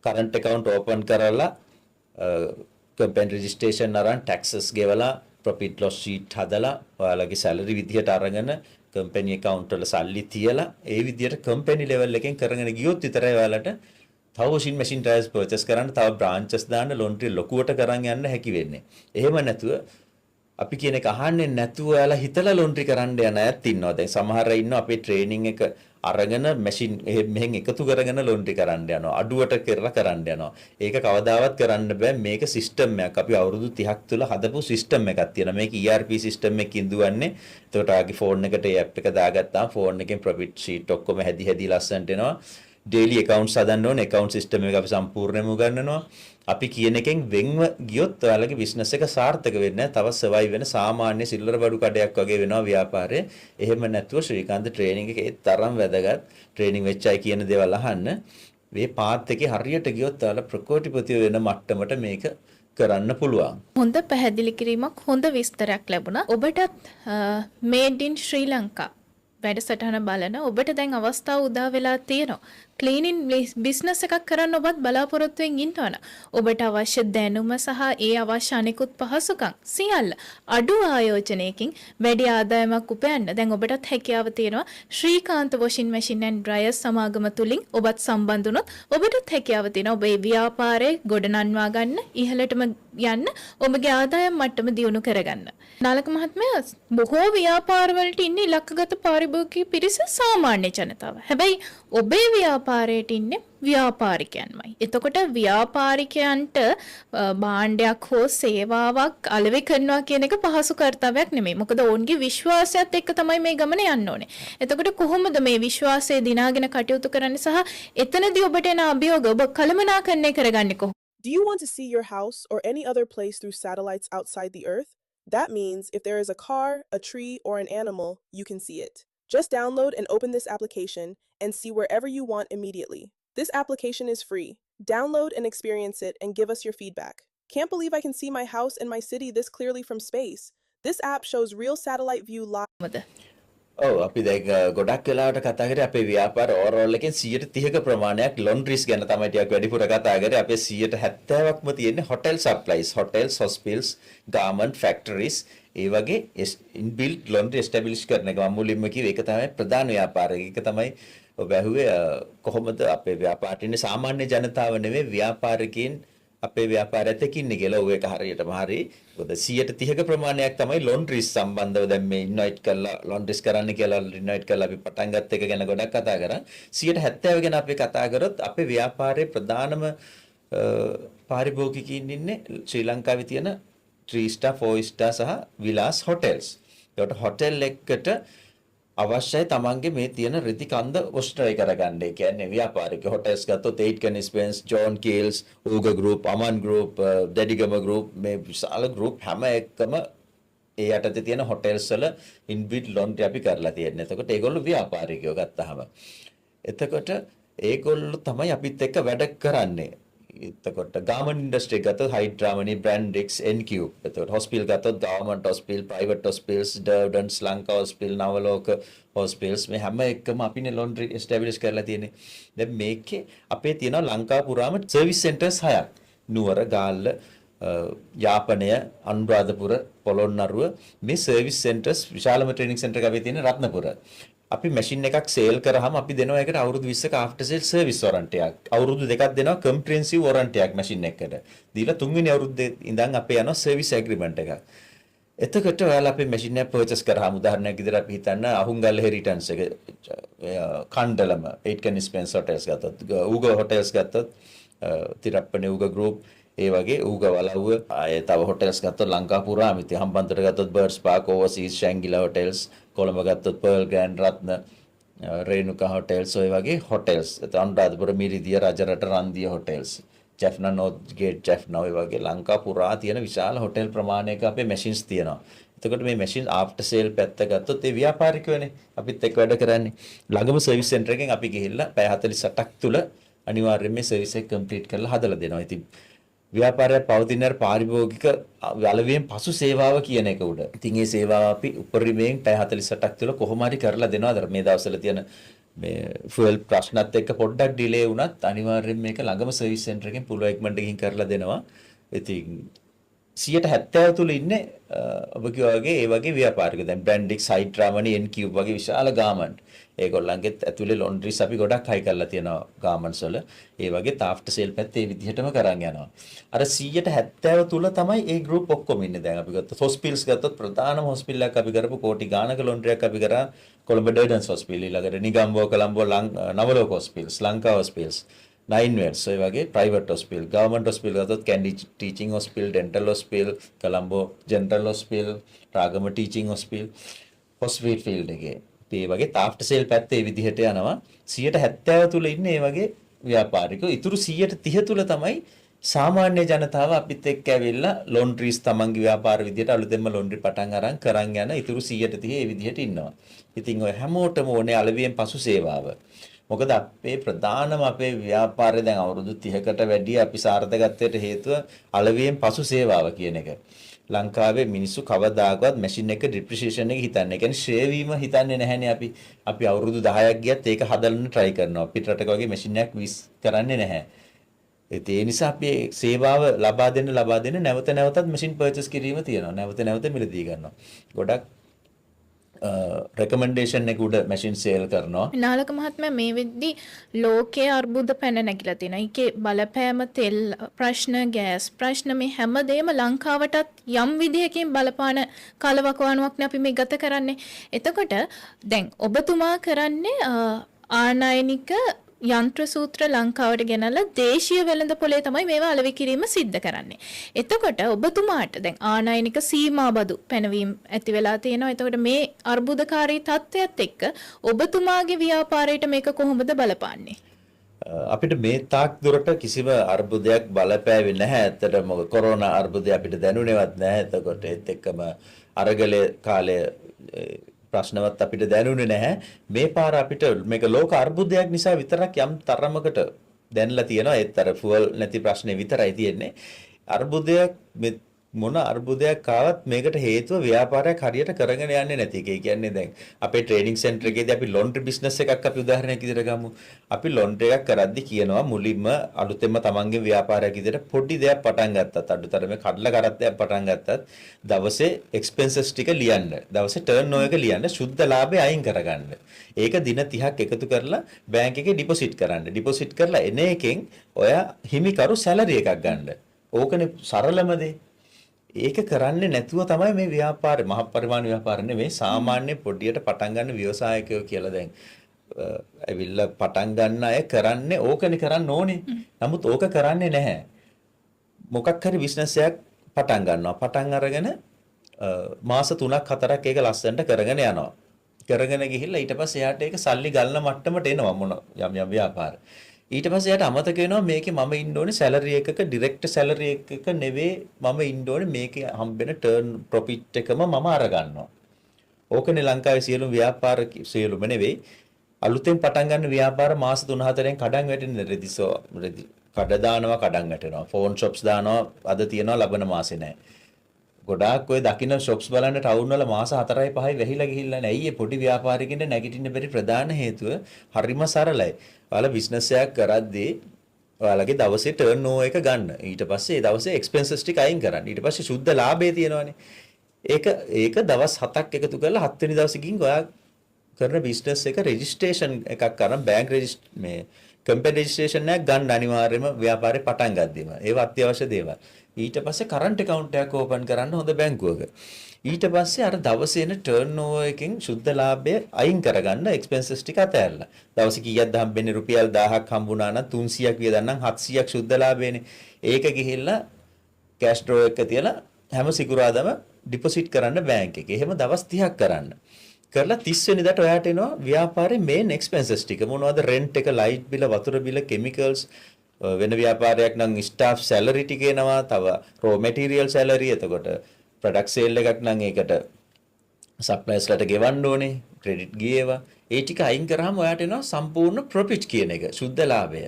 current account open කරලා company registration අරන් taxes ගෙවලා profit loss sheet හදලා ඔයාලගේ salary විදිහට අරගෙන company account වල සල්ලි තියලා ඒ විදිහට company level එකෙන් කරගෙන ගියොත් විතරයි ඔයාලට තව washing machine tires purchase කරන්න, තව branches දාන්න, laundry ලොකුවට කරන් යන්න හැකි වෙන්නේ. එහෙම නැතුව අපි කියන එක අහන්නේ නැතුව ඔයාලා හිතලා laundry කරන්න යන අයත් ඉන්නවා. දැන් සමහර අය ඉන්නවා අපේ training එක අරගෙන මැෂින් මෙහෙන් එකතු කරගෙන ලොන්ඩ්‍රි කරන්න යනවා. අඩුවට කරලා කරන්න යනවා. ඒක කවදාවත් කරන්න බෑ. මේක සිස්ටම් එකක්. අපි අවුරුදු 30ක් තුල හදපු සිස්ටම් එකක් තියෙනවා. මේක ERP සිස්ටම් එකකින් දුවන්නේ. එතකොට ආගේ ෆෝන් එකට ඒ ඇප් එක දාගත්තාම ෆෝන් එකෙන් ප්‍රොෆිට් ෂීට් ඔක්කොම හැදි ලස්සනට එනවා. ඩේලි accounts හදන්න ඕනේ. account system එක අපි සම්පූර්ණයෙන්ම උගන්වනවා. අපි කියන එකෙන් වෙන්ව ගියොත් ඔයාලගේ බිස්නස් එක සාර්ථක වෙන්නේ නැහැ. තව සර්වයිව් වෙන සාමාන්‍ය සිල්ලර බඩු කඩයක් වගේ වෙනවා ව්‍යාපාරය. එහෙම නැතුව ශ්‍රීකාන්ත ට්‍රේනින් එකේ ඒ තරම් වැදගත් ට්‍රේනින් වෙච්චයි කියන දේවල් අහන්න. මේ පාත් එකේ හරියට ගියොත් ඔයාලා ප්‍රකෝටිපති වෙන මට්ටමට මේක කරන්න පුළුවන්. හොඳ පැහැදිලි කිරීමක්, හොඳ විස්තරයක් ලැබුණා. ඔබටත් මේඩ් ඉන් ශ්‍රී ලංකා වැඩසටහන බලන ඔබට දැන් අවස්ථාව උදා වෙලා තියෙනවා. ක්ලීනින් බිස්නස් එකක් කරන්න ඔබත් බලාපොරොත්තුෙන් ඉන්නවන. ඔබට අවශ්‍ය දැනුම සහ ඒ අවශ්‍ය අනෙකුත් පහසුකම් සියල්ල අඩු ආයෝජනයකින් වැඩි ආදායමක් උපයන්න දැන් ඔබටත් හැකියාව තියෙනවා. Srikanth washing machine and dryer සමාගම තුලින් ඔබත් සම්බන්ධ වුණොත් ඔබටත් හැකියාව තියෙනවා ඔබේ ව්‍යාපාරය ගොඩනංවා ගන්න, ඉහළටම යන්න, ඔබගේ ආදායම් මට්ටම දියුණු කරගන්න. නාලක මහත්මයා, බොහෝ ව්‍යාපාරවලට ඉන්නේ ඉලක්කගත පාරිභෝගික පිරිස සාමාන්‍ය ජනතාව. හැබැයි ඔබේ ව්‍යාපාරයට ඉන්නේ ව්‍යාපාරිකයන්මයි. එතකොට ව්‍යාපාරිකයන්ට භාණ්ඩයක් හෝ සේවාවක් අලෙවි කරනවා කියන එක පහසු කර්තව්‍යයක් නෙමෙයි. මොකද ඔවුන්ගේ විශ්වාසයත් එක්ක තමයි මේ ගමන යන්න ඕනේ. එතකොට කොහොමද මේ විශ්වාසය දිනාගෙන කටයුතු කරන්නේ සහ එතනදී ඔබට එන අභියෝග ඔබ කළමනාකරණය කරගන්නේ කොහොමද? Do you want to see your house or any other place through satellites outside the Earth? That means if there is a car, a tree, or an animal, you can see it. Just download and open this application and see wherever you want immediately. This application is free. Download and experience it and give us your feedback. Can't believe I can see my house and my city this clearly from space. This app shows real satellite view live. ඔව් අපි දැන් ගොඩක් වෙලාවට කතා කරේ අපේ ව්‍යාපාර ඕවර්ऑल එකෙන් 130ක ප්‍රමාණයක් ලොන්ඩ්‍රීස් ගැන තමයි ටිකක් වැඩිපුර කතා කරේ. අපේ 70%ක්ම තියෙන්නේ hotel supplies, hotels, hospitals, garment factories, ඒ වගේ ඉන්බිල්ට් ලොන්ඩ්‍රි එස්ටැබ්ලිෂ් කරන එක මම මුලින්ම කිව්වේ. ඒක තමයි ප්‍රධාන ව්‍යාපාරය. ඒක තමයි ඔබ ඇහුවේ කොහොමද අපේ ව්‍යාපාරට ඉන්නේ සාමාන්‍ය ජනතාව නෙවෙයි ව්‍යාපාරිකයින් අපේ ව්‍යාපාරයත් එක්ක ඉන්නේ කියලා. ඔය එක හරියටම හරි. මොකද 130ක ප්‍රමාණයක් තමයි ලොන්ඩ්‍රීස් සම්බන්ධව දැන් මේ ඉන්වයිට් කරලා ලොන්ඩ්‍රීස් කරන්න කියලා ඉන්වයිට් කරලා අපි පටන් ගත්ත එක ගැන ගොඩක් කතා කරා. 170 ගැන අපි කතා කරොත් අපේ ව්‍යාපාරයේ ප්‍රධානම පාරිභෝගිකයින් ඉන්නේ ශ්‍රී ලංකාවේ තියෙන 3 star 4 star සහ විලාස් හොටෙල්ස්. ඒකට හොටෙල් එකකට අවශ්‍යයි තමන්ගේ මේ තියෙන රිදි කන්ද ඔස්ට්‍රයි කරගන්න. ඒ කියන්නේ ව්‍යාපාරික හොටෙල්ස් ගත්තොත් 8 Aitken Spence, John Keells, Uga group, Aman group, Dedigama group මේ විශාල ගෲප් හැම එකම ඒ යටතේ තියෙන හොටෙල්ස් වල ඉන්බිල්ට් ලොන්ඩ්‍රි අපි කරලා තියෙනවා. එතකොට ඒගොල්ලෝ ව්‍යාපාරිකයෝ ගත්තාම. එතකොට ඒගොල්ලෝ තමයි අපිත් එක්ක වැඩ කරන්නේ. එතකොට ගාමන් ඉන්ඩස්ට්‍රි ගත්තොත් හයිඩ්‍රාමනි, බ්‍රැන්ඩික්ස්, එන්කියුබ්. එතකොට හොස්පිටල් ගත්තොත් government hospital, private hospitals, Durdans, Lanka hospital, Nawaloka hospitals මේ හැම එකම අපිනේ ලොන්ඩ්‍රි එස්ටැබ්ලිෂ් කරලා තියෙන්නේ. දැන් මේකේ අපේ තියෙනවා ලංකාව පුරාම සර්විස් සෙන්ටර්ස් 6ක්. නුවර, ගාල්ල, යාපනය, අනුරාධපුර, පොළොන්නරුව මේ සර්විස් සෙන්ටර්ස් විශාලම ට්‍රේනින් සෙන්ටර් එකක් අපි තියෙන රත්නපුර. අපි මැෂින් එකක් සේල් කරාම අපි දෙනවා ඒකට අවුරුදු 20ක ආෆ්ටර් සේල් සර්විස් වොරන්ටි එකක්. අවුරුදු දෙකක් දෙනවා කම්ප්‍රිහෙන්සිව් වොරන්ටි එකක් මැෂින් එකකට. දීලා තුන්වෙනි අවුරුද්දේ ඉඳන් අපේ යනවා සර්විස් ඇග්‍රීමන්ට් එකක්. එතකොට ඔයාලා අපේ මැෂින් එක පර්චේස් කරාම උදාහරණයක් විදිහට අපි හිතන්න අහුන්ගල්ල හෙරිටන්ස් එක කණ්ඩලම 8 කන් ස්පෙන්ස් හොටෙල්ස් ගත්තොත් ඌග හොටෙල්ස් ගත්තොත් තිරප්පනේ ඌග ගෲප් ඒ වගේ ඌග වලව්ව ආයේ තව හොටෙල්ස් ගත්තොත් ලංකාව පුරාම ඉතින් හම්බන්තොට ගත්තොත් birds park overseas Shangrila hotels Colombo ගත්තොත් pearl grand Ratna Renuka hotels ඔය වගේ hotels Anuradhapura Miridiya Rajarata Randiya hotels Jaffna north gate Jaffna ඔය වගේ ලංකාව පුරා තියෙන විශාල හොටෙල් ප්‍රමාණයක අපේ මැෂින්ස් තියෙනවා. එතකොට මේ මැෂින් ආෆ්ටර් සේල් පැත්ත ගත්තොත් ඒ ව්‍යාපාරිකයෝනේ අපිත් එක්ක වැඩ කරන්නේ. ළඟම සර්විස් සෙන්ටර් එකෙන් අපි ගිහිල්ලා පැය 48ක් තුල අනිවාර්යයෙන් මේ සර්විස් එක කම්ප්ලීට් කරලා හදලා දෙනවා. ඉතින් ව්‍යාපාරය පවතින පාරිභෝගික වලවීම් පසු සේවාව කියන එක උඩ. ඉතින් මේ සේවාව අපි උපරිමයෙන් පැය 48ක් තුළ කොහොම හරි කරලා දෙනවා. අර මේ දවස්වල තියෙන මේ ෆුවල් ප්‍රශ්නත් එක්ක පොඩ්ඩක් ඩිලේ වුණත් අනිවාර්යයෙන් මේක ළඟම සර්විස් සෙන්ටර් එකෙන් පුළුවන් ඉක්මනට ගිහින් කරලා දෙනවා. ඉතින් 70% තුල ඉන්නේ ඔබ කිව්වා වගේ ඒ වගේ ව්‍යාපාරික. දැන් බ්‍රැන්ඩික්ස්, හයිඩ්‍රාමනි, එන්කියුබ් වගේ විශාල ගාමන්ට්. ඒගොල්ලන්ගෙත් ඇතුලේ ලොන්ඩ්‍රීස් අපි ගොඩක් හයි කරලා තියෙනවා ගාමන්ට්ස් වල. ඒ වගේ ආෆ්ටර් සේල් පැත්තේ මේ විදිහටම කරන් යනවා. අර 70% තුල තමයි ඒ ගෲප් ඔක්කොම ඉන්නේ. දැන් අපි ගත්තොත් හොස්පිටල්ස් ගත්තොත් ප්‍රධානම හොස්පිටල් එකක් අපි කරපු කෝටි ගානක ලොන්ඩ්‍රියක් අපි කරා කොළඹ ඩර්ඩන්ස් හොස්පිටල් ඊළඟට Negombo Colombo Nawaloka hospitals Lanka hospitals 9 wells ඔය වගේ ප්‍රයිවට් හොස්පිටල් ගවර්න්මන්ට් හොස්පිටල් ගත්තොත් Kandy teaching hospital dental hospital Colombo general hospital Ragama teaching hospital hospital field එකේ ඒ වගේ ආෆ්ටර් සේල් පැත්තේ මේ විදිහට යනවා 70% තුල ඉන්නේ මේ වගේ ව්‍යාපාරිකයෝ. ඉතුරු 130 තුල තමයි සාමාන්‍ය ජනතාව අපිත් එක්ක ඇවිල්ලා ලොන්ඩ්‍රීස් තමන්ගේ ව්‍යාපාර විදිහට අලුතෙන්ම ලොන්ඩ්‍රි පටන් අරන් කරන් යන ඉතුරු 130 මේ විදිහට ඉන්නවා. ඉතින් ඔය හැමෝටම ඕනේ අලවියෙන් පසු සේවාව. මොකද අපේ ප්‍රධානම අපේ ව්‍යාපාරය දැන් අවුරුදු 30කට වැඩි අපි සාර්ථකත්වයට හේතුව අලවියෙන් පසු සේවාව කියන එක. ලංකාවේ මිනිස්සු කවදාකවත් මැෂින් එක ඩිප්‍රිසියේෂන් එක හිතන්නේ. ඒ කියන්නේ ෂේ වීම හිතන්නේ නැහැනේ අපි. අපි අවුරුදු 10ක් ගියත් ඒක හදන්න try කරනවා. පිට රටක වගේ මැෂින් එකක් විස් කරන්නේ නැහැ. ඒ නිසා අපි සේවාව ලබා දෙන්න නැවත නැවතත් මැෂින් පර්චේස් කිරීම තියෙනවා. නැවත නැවත මිලදී ගන්නවා. ගොඩක් රෙකමෙන්ඩේෂන් එක උඩ මැෂින් සේල් කරනවා. නාලක මහත්මයා මේ වෙද්දි ලෝකයේ අර්බුද පැන නැගිලා තියෙනවා. ඒකේ බලපෑම තෙල් ප්‍රශ්න, ගෑස් ප්‍රශ්න මේ හැමදේම ලංකාවටත් යම් විදිහකින් බලපාන කලවකවානුවක්නේ අපි මේ ගත කරන්නේ. එතකොට දැන් ඔබතුමා කරන්නේ ආනයනික යන්ත්‍ර සූත්‍ර ලංකාවට ගෙනල්ලා දේශීය වෙළඳපොලේ තමයි මේවා අලෙවි කිරීම සිද්ධ කරන්නේ. එතකොට ඔබතුමාට දැන් ආනයනික සීමා බදු පැනවීම ඇති වෙලා තියෙනවා. එතකොට මේ අර්බුදකාරී තත්ත්වයක් එක්ක ඔබතුමාගේ ව්‍යාපාරයට මේක කොහොමද බලපාන්නේ? අපිට මේ තාක් දුරට කිසිම අර්බුදයක් බලපෑවේ නැහැ. ඇත්තටම මොකද කොරෝනා අර්බුදය අපිට දැනුනේවත් නැහැ. එතකොට ඒත් එක්කම අරගලේ කාලේ ප්‍රශ්නවත් අපිට දැනුනේ නැහැ. මේ පාර අපිට මේක ලෝක අර්බුදයක් නිසා විතරක් යම් තරමකට දැනලා තියෙනවා. ඒත් අර ෆුවල් නැති ප්‍රශ්නේ විතරයි තියෙන්නේ. අර්බුදයක් මොන අර්බුදයක් ආවත් මේකට හේතුව ව්‍යාපාරයක් හරියට කරගෙන යන්නේ නැති එක. ඒ කියන්නේ දැන් අපේ ට්‍රේනින් සෙන්ටර් එකේදී අපි ලොන්ඩ්‍රි බිස්නස් එකක් අපි උදාහරණයක් විදිහට ගමු. අපි ලොන්ඩ්‍රි එකක් කරද්දි කියනවා මුලින්ම අලුතෙන්ම තමන්ගේ ව්‍යාපාරයක් විදිහට පොඩි දෙයක් පටන් ගත්තත් අඩුතරමේ කඩලා කරත්තයක් පටන් ගත්තත් දවසේ එක්ස්පෙන්සස් ටික ලියන්න. දවසේ ටර්න් ඕවර් එක ලියන්න සුද්ධ ලාභය අයින් කරගන්න. ඒක දින 30ක් එකතු කරලා බැංක් එකේ ඩිපොසිට් කරන්න. ඩිපොසිට් කරලා එන එකෙන් ඔයා හිමිකරු සැලරි එකක් ගන්න. ඕකනේ සරලම දේ. ඒක කරන්නේ නැතුව තමයි මේ ව්‍යාපාරේ මහ පරිමාණ ව්‍යාපාර නෙවෙයි සාමාන්‍ය පොඩියට පටන් ගන්න ව්‍යවසායකයෝ කියලා දැන් ඇවිල්ලා පටන් ගන්න අය කරන්නේ ඕකනේ කරන්න ඕනේ. නමුත් ඕක කරන්නේ නැහැ. මොකක් හරි බිස්නස් එකක් පටන් ගන්නවා. පටන් අරගෙන මාස 3ක් 4ක් ඒක ලස්සනට කරගෙන යනවා. කරගෙන ගිහිල්ලා ඊට පස්සේ එයාට ඒක සල්ලි ගන්න මට්ටමට එනවා මොන යම් ව්‍යාපාර. ඊට පස්සේ එයාට අමතක වෙනවා මේකේ මම ඉන්න ඕනේ සැලරි එකක ඩිරෙක්ට් සැලරි එකක නෙවෙයි මම ඉන්න ඕනේ මේකේ හම්බෙන ටර්න් ප්‍රොෆිට් එකම මම අර ගන්නවා. ඕකනේ ලංකාවේ සියලුම ව්‍යාපාර සියලුම නෙවෙයි අලුතෙන් පටන් ගන්න ව්‍යාපාර මාස 3-4න් කඩන් වැටෙන්නේ රෙදි කඩ දානවා කඩන් වැටෙනවා. ෆෝන් shops දානවා අද තියනවා ලබන මාසේ නැහැ. ගොඩාක් ඔය දකින්න shops බලන්න ටවුන් වල මාස 4යි 5යි වැහිලා ගිහිල්ලා නැහැ. ඊයේ පොඩි ව්‍යාපාරිකින්ට නැගිටින්න බැරි ප්‍රධාන හේතුව හරිම සරලයි. ඔයාලා බිස්නස් එකක් කරද්දී ඔයාලගේ දවසේ ටර්න් ඕවර් එක ගන්න. ඊට පස්සේ ඒ දවසේ එක්ස්පෙන්සස් ටික අයින් කරන්න. ඊට පස්සේ සුද්ධ ලාභය තියෙනවානේ. ඒක දවස් 7ක් එකතු කරලා 7 වෙනි දවසේ ගිහින් ඔයා කරන බිස්නස් එක රෙජිස්ට්‍රේෂන් එකක් කරන් බැංක් මේ කම්පැනි රෙජිස්ට්‍රේෂන් එකක් ගන්න අනිවාර්යයෙන්ම ව්‍යාපාරේ පටන් ගද්දිම. ඒව අත්‍යවශ්‍ය දේවල්. ඊට පස්සේ කරන්ට් account එකක් ඕපන් කරන්න හොඳ බැංකුවක. ඊට පස්සේ අර දවසේ එන ටර්න් ඕවර් එකෙන් සුද්ධ ලාභය අයින් කරගන්න එක්ස්පෙන්සස් ටික අතහැරලා. දවසේ කීයක්ද හම්බෙන්නේ රුපියල් 1000ක් හම්බුණා නම් 300ක් වියදම් නම් 700ක් සුද්ධ ලාභයනේ. ඒක ගිහිල්ලා කැෂ් ඩ්‍රෝ එක තියලා හැම සිකුරාදම ඩිපොසිට් කරන්න බැංක් එකේ. එහෙම දවස් 30ක් කරන්න. කරලා 30 වෙනිදාට ඔයාට එනවා ව්‍යාපාරේ මේන් එක්ස්පෙන්සස් ටික. මොනවද රෙන්ට් එක, ලයිට් බිල, වතුර බිල, කෙමිකල්ස් වෙන ව්‍යාපාරයක් නම් ස්ටාෆ් සැලරි ටික එනවා. තව රෝ මැටීරියල් සැලරි. එතකොට ප්‍රොඩක්ට් සේල් එකක් නම් ඒකට සප්ලයර්ස්ලට ගෙවන්න ඕනේ. ක්‍රෙඩිට් ගියේවා. ඒ ටික අයින් කරාම ඔයාට එනවා සම්පූර්ණ ප්‍රොෆිට් කියන එක. සුද්ධ ලාභය.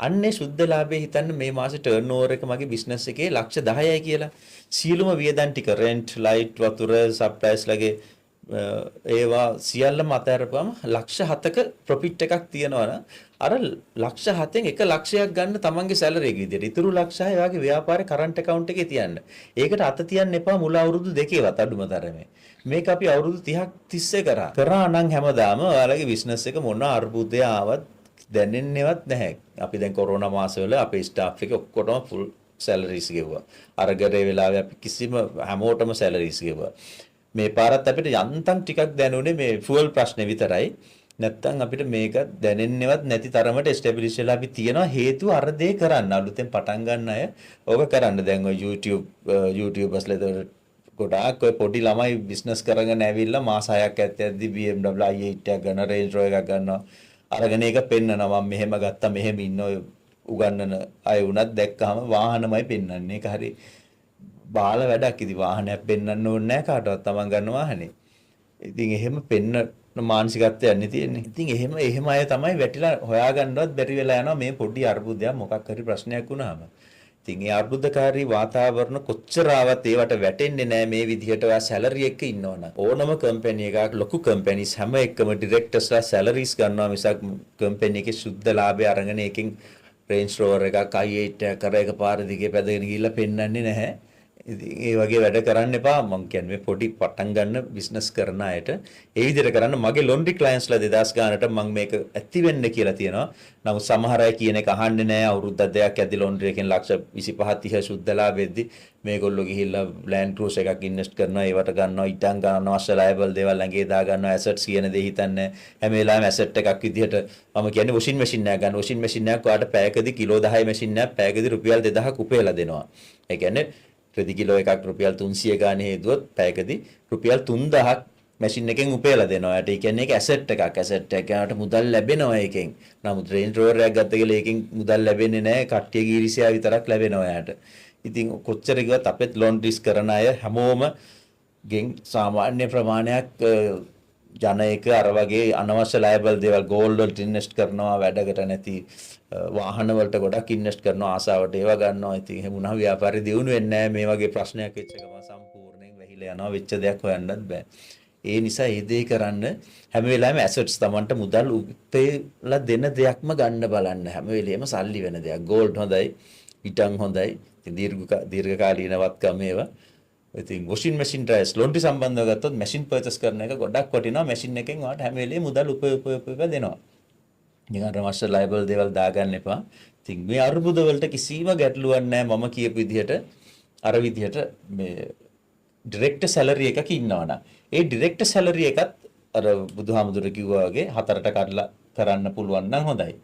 අන්නේ සුද්ධ ලාභය හිතන්න මේ මාසේ ටර්න් ඕවර් එක මගේ බිස්නස් එකේ ලක්ෂ 10යි කියලා. සියලුම වියදම් ටික රෙන්ට්, ලයිට්, වතුර, සප්ලයර්ස්ලගේ ඒවා සියල්ලම අතහැරපුවම ලක්ෂ 7ක ප්‍රොෆිට් එකක් තියෙනවනම් අර ලක්ෂ 7න් 1 ලක්ෂයක් ගන්න තමන්ගේ සැලරි එක විදියට. ඊටු ලක්ෂය ඔයාගේ ව්‍යාපාරේ කරන්ට් account එකේ තියන්න. ඒකට අත තියන්න එපා මුල අවුරුදු දෙකේවත් අඩුම තරමේ. මේක අපි අවුරුදු 30ක් තිස්සේ කරා. කරා නම් හැමදාම ඔයාලගේ බිස්නස් එක මොන අර්බුදය ආවත් දැනෙන්නේවත් නැහැ. අපි දැන් කොරෝනා මාසවල අපේ ස්ටාෆ් එක ඔක්කොටම ෆුල් සැලරිස් ගෙවුවා. අරගරේ වෙලාවේ අපි කිසිම හැමෝටම සැලරිස් ගෙවුවා. මේ පාරත් අපිට යන්තම් ටිකක් දැනුනේ මේ ෆුවල් ප්‍රශ්නේ විතරයි. නැත්තම් අපිට මේක දැනෙන්නේවත් නැති තරමට එස්ටැබ්ලිෂ් වෙලා අපි තියනවා හේතුව අර දේ කරන්න. අලුතෙන් පටන් ගන්න අය ඕක කරන්න. දැන් ඔය YouTubeර්ස්ලා ගොඩාක් ඔය පොඩි ළමයි බිස්නස් කරගෙන ඇවිල්ලා මාස 6ක් ඇත්තෙද්දි BMW i8 එකක් ගන්න, Range Rover එකක් ගන්නවා. අරගෙන ඒක පෙන්නනවා මම මෙහෙම ගත්තා මෙහෙම ඉන්න ඔය උගන්නන අය උනත් දැක්කම වාහනමයි පෙන්වන්නේ. ඒක හරි බාල වැඩක්. ඉතින් වාහනයක් පෙන්වන්න ඕනේ නැහැ කාටවත් තමන් ගන්න වාහනේ. ඉතින් එහෙම පෙන්න මානසිකත්වයක් නේ තියෙන්නේ. ඉතින් එහෙම අය තමයි වැටිලා හොයාගන්නවත් බැරි වෙලා යනවා මේ පොඩි අර්බුදයක් මොකක් හරි ප්‍රශ්නයක් වුණාම. ඉතින් ඒ අර්බුදකාරී වාතාවරණ කොච්චර ආවත් ඒවට වැටෙන්නේ නැහැ මේ විදිහට ඔයා සැලරි එක ඉන්නවනම්. ඕනම කම්පැනි එකක් ලොකු කම්පැනිස් හැම එකම ඩිරෙක්ටර්ස්ලා සැලරිස් ගන්නවා මිසක් කම්පැනි එකේ සුද්ධ ලාභය අරගෙන එකෙන් Range Rover එකක් i8 එකක් කර එකපාර දිගේ පැදගෙන ගිහිල්ලා පෙන්වන්නේ නැහැ. ඉතින් ඒ වගේ වැඩ කරන්න එපා. මම කියන්නේ මේ පොඩි පටන් ගන්න බිස්නස් කරන අයට ඒ විදිහට කරන්න. මගේ ලොන්ඩ්‍රි ක්ලයන්ට්ස්ලා 2000 ගානට මම මේක ඇති වෙන්න කියලා තියෙනවා. නමුත් සමහර අය කියන එක අහන්නේ නැහැ. අවුරුද්දක් දෙකක් ඇද්දි ලොන්ඩ්‍රි එකෙන් ලක්ෂ 25 30 සුද්ධ ලාභෙද්දි මේගොල්ලෝ ගිහිල්ලා Land Cruiser එකක් ඉන්වෙස්ට් කරනවා. ඒවට ගන්නවා ඉටන් ගන්නවා අවශ්‍ය ලයබල් දේවල් ළඟේ දා ගන්නවා. ඇසට්ස් කියන දේ හිතන්නේ හැම වෙලාවෙම ඇසට් එකක් විදිහට මම කියන්නේ වොෂින් මැෂින් එකක් ගන්න. වොෂින් මැෂින් එකක් ඔයාලට පැයකදී කිලෝ 10 මැෂින් එකක් පැයකදී රුපියල් 2000ක් උපයලා දෙනවා. ඒ කියන්නේ ප්‍රති කිලෝ එකක් රුපියල් 300 ගානේ හේදුවොත් පැයකදී රුපියල් 3000ක් මැෂින් එකෙන් උපයලා දෙනවා. යට ඒ කියන්නේ ඒක ඇසෙට් එකක්. ඇසෙට් එක ගන්නට මුදල් ලැබෙනවා එකෙන්. නමුත් Range Rover එකක් ගත්ත කියලා ඒකෙන් මුදල් ලැබෙන්නේ නැහැ. කට්ටියගේ ඊර්ෂ්‍යාව විතරක් ලැබෙනවා යට. ඉතින් කොච්චර කිව්වත් අපෙත් ලොන්ඩ්‍රිස් කරන අය හැමෝම ගෙන් සාමාන්‍ය ප්‍රමාණයක් ජන එක අර වගේ අනවශ්‍ය ලයබල් දේවල් ගෝල්ඩ් වලට ඉන්වෙස්ට් කරනවා. වැඩකට නැති වාහන වලට ගොඩක් ඉන්වෙස්ට් කරනවා. ආසාවට ඒවා ගන්නවා. ඉතින් එහෙම වුණා ව්‍යාපාරේ දියුණු වෙන්නේ නැහැ. මේ වගේ ප්‍රශ්නයක් වෙච්ච එකම සම්පූර්ණයෙන් වැහිලා යනවා. වෙච්ච දෙයක් හොයන්නත් බෑ. ඒ නිසා මේ දේ කරන්න හැම වෙලාවෙම ඇසෙට්ස් Tamanට මුදල් උපේලා දෙන දෙයක්ම ගන්න බලන්න. හැම වෙලෙම සල්ලි වෙන දෙයක්. ගෝල්ඩ් හොඳයි, ඉටන් හොඳයි. ඉතින් දීර්ඝකාලීනවත්කම ඒවා. ඉතින් වොෂින් මැෂින් ඩ්‍රයර්ස් ලොන්ඩ්‍රි සම්බන්ධව ගත්තොත් මැෂින් පර්චේස් කරන එක ගොඩක් වටිනවා. මැෂින් එකෙන් ඔයාලට හැම වෙලෙම මුදල් උපයෝග දෙනවා. නිකන් රමස්ටර් ලයිබල් දේවල් දාගන්න එපා. ඉතින් මේ අර්බුද වලට කිසිම ගැටලුවක් නැහැ මම කියපු විදිහට අර විදිහට මේ ඩිරෙක්ටර් සැලරි එකක ඉන්නවනම් ඒ ඩිරෙක්ටර් සැලරි එකත් අර බුදුහාමුදුරු කිව්වා වගේ හතරට කඩලා කරන්න පුළුවන් නම් හොඳයි.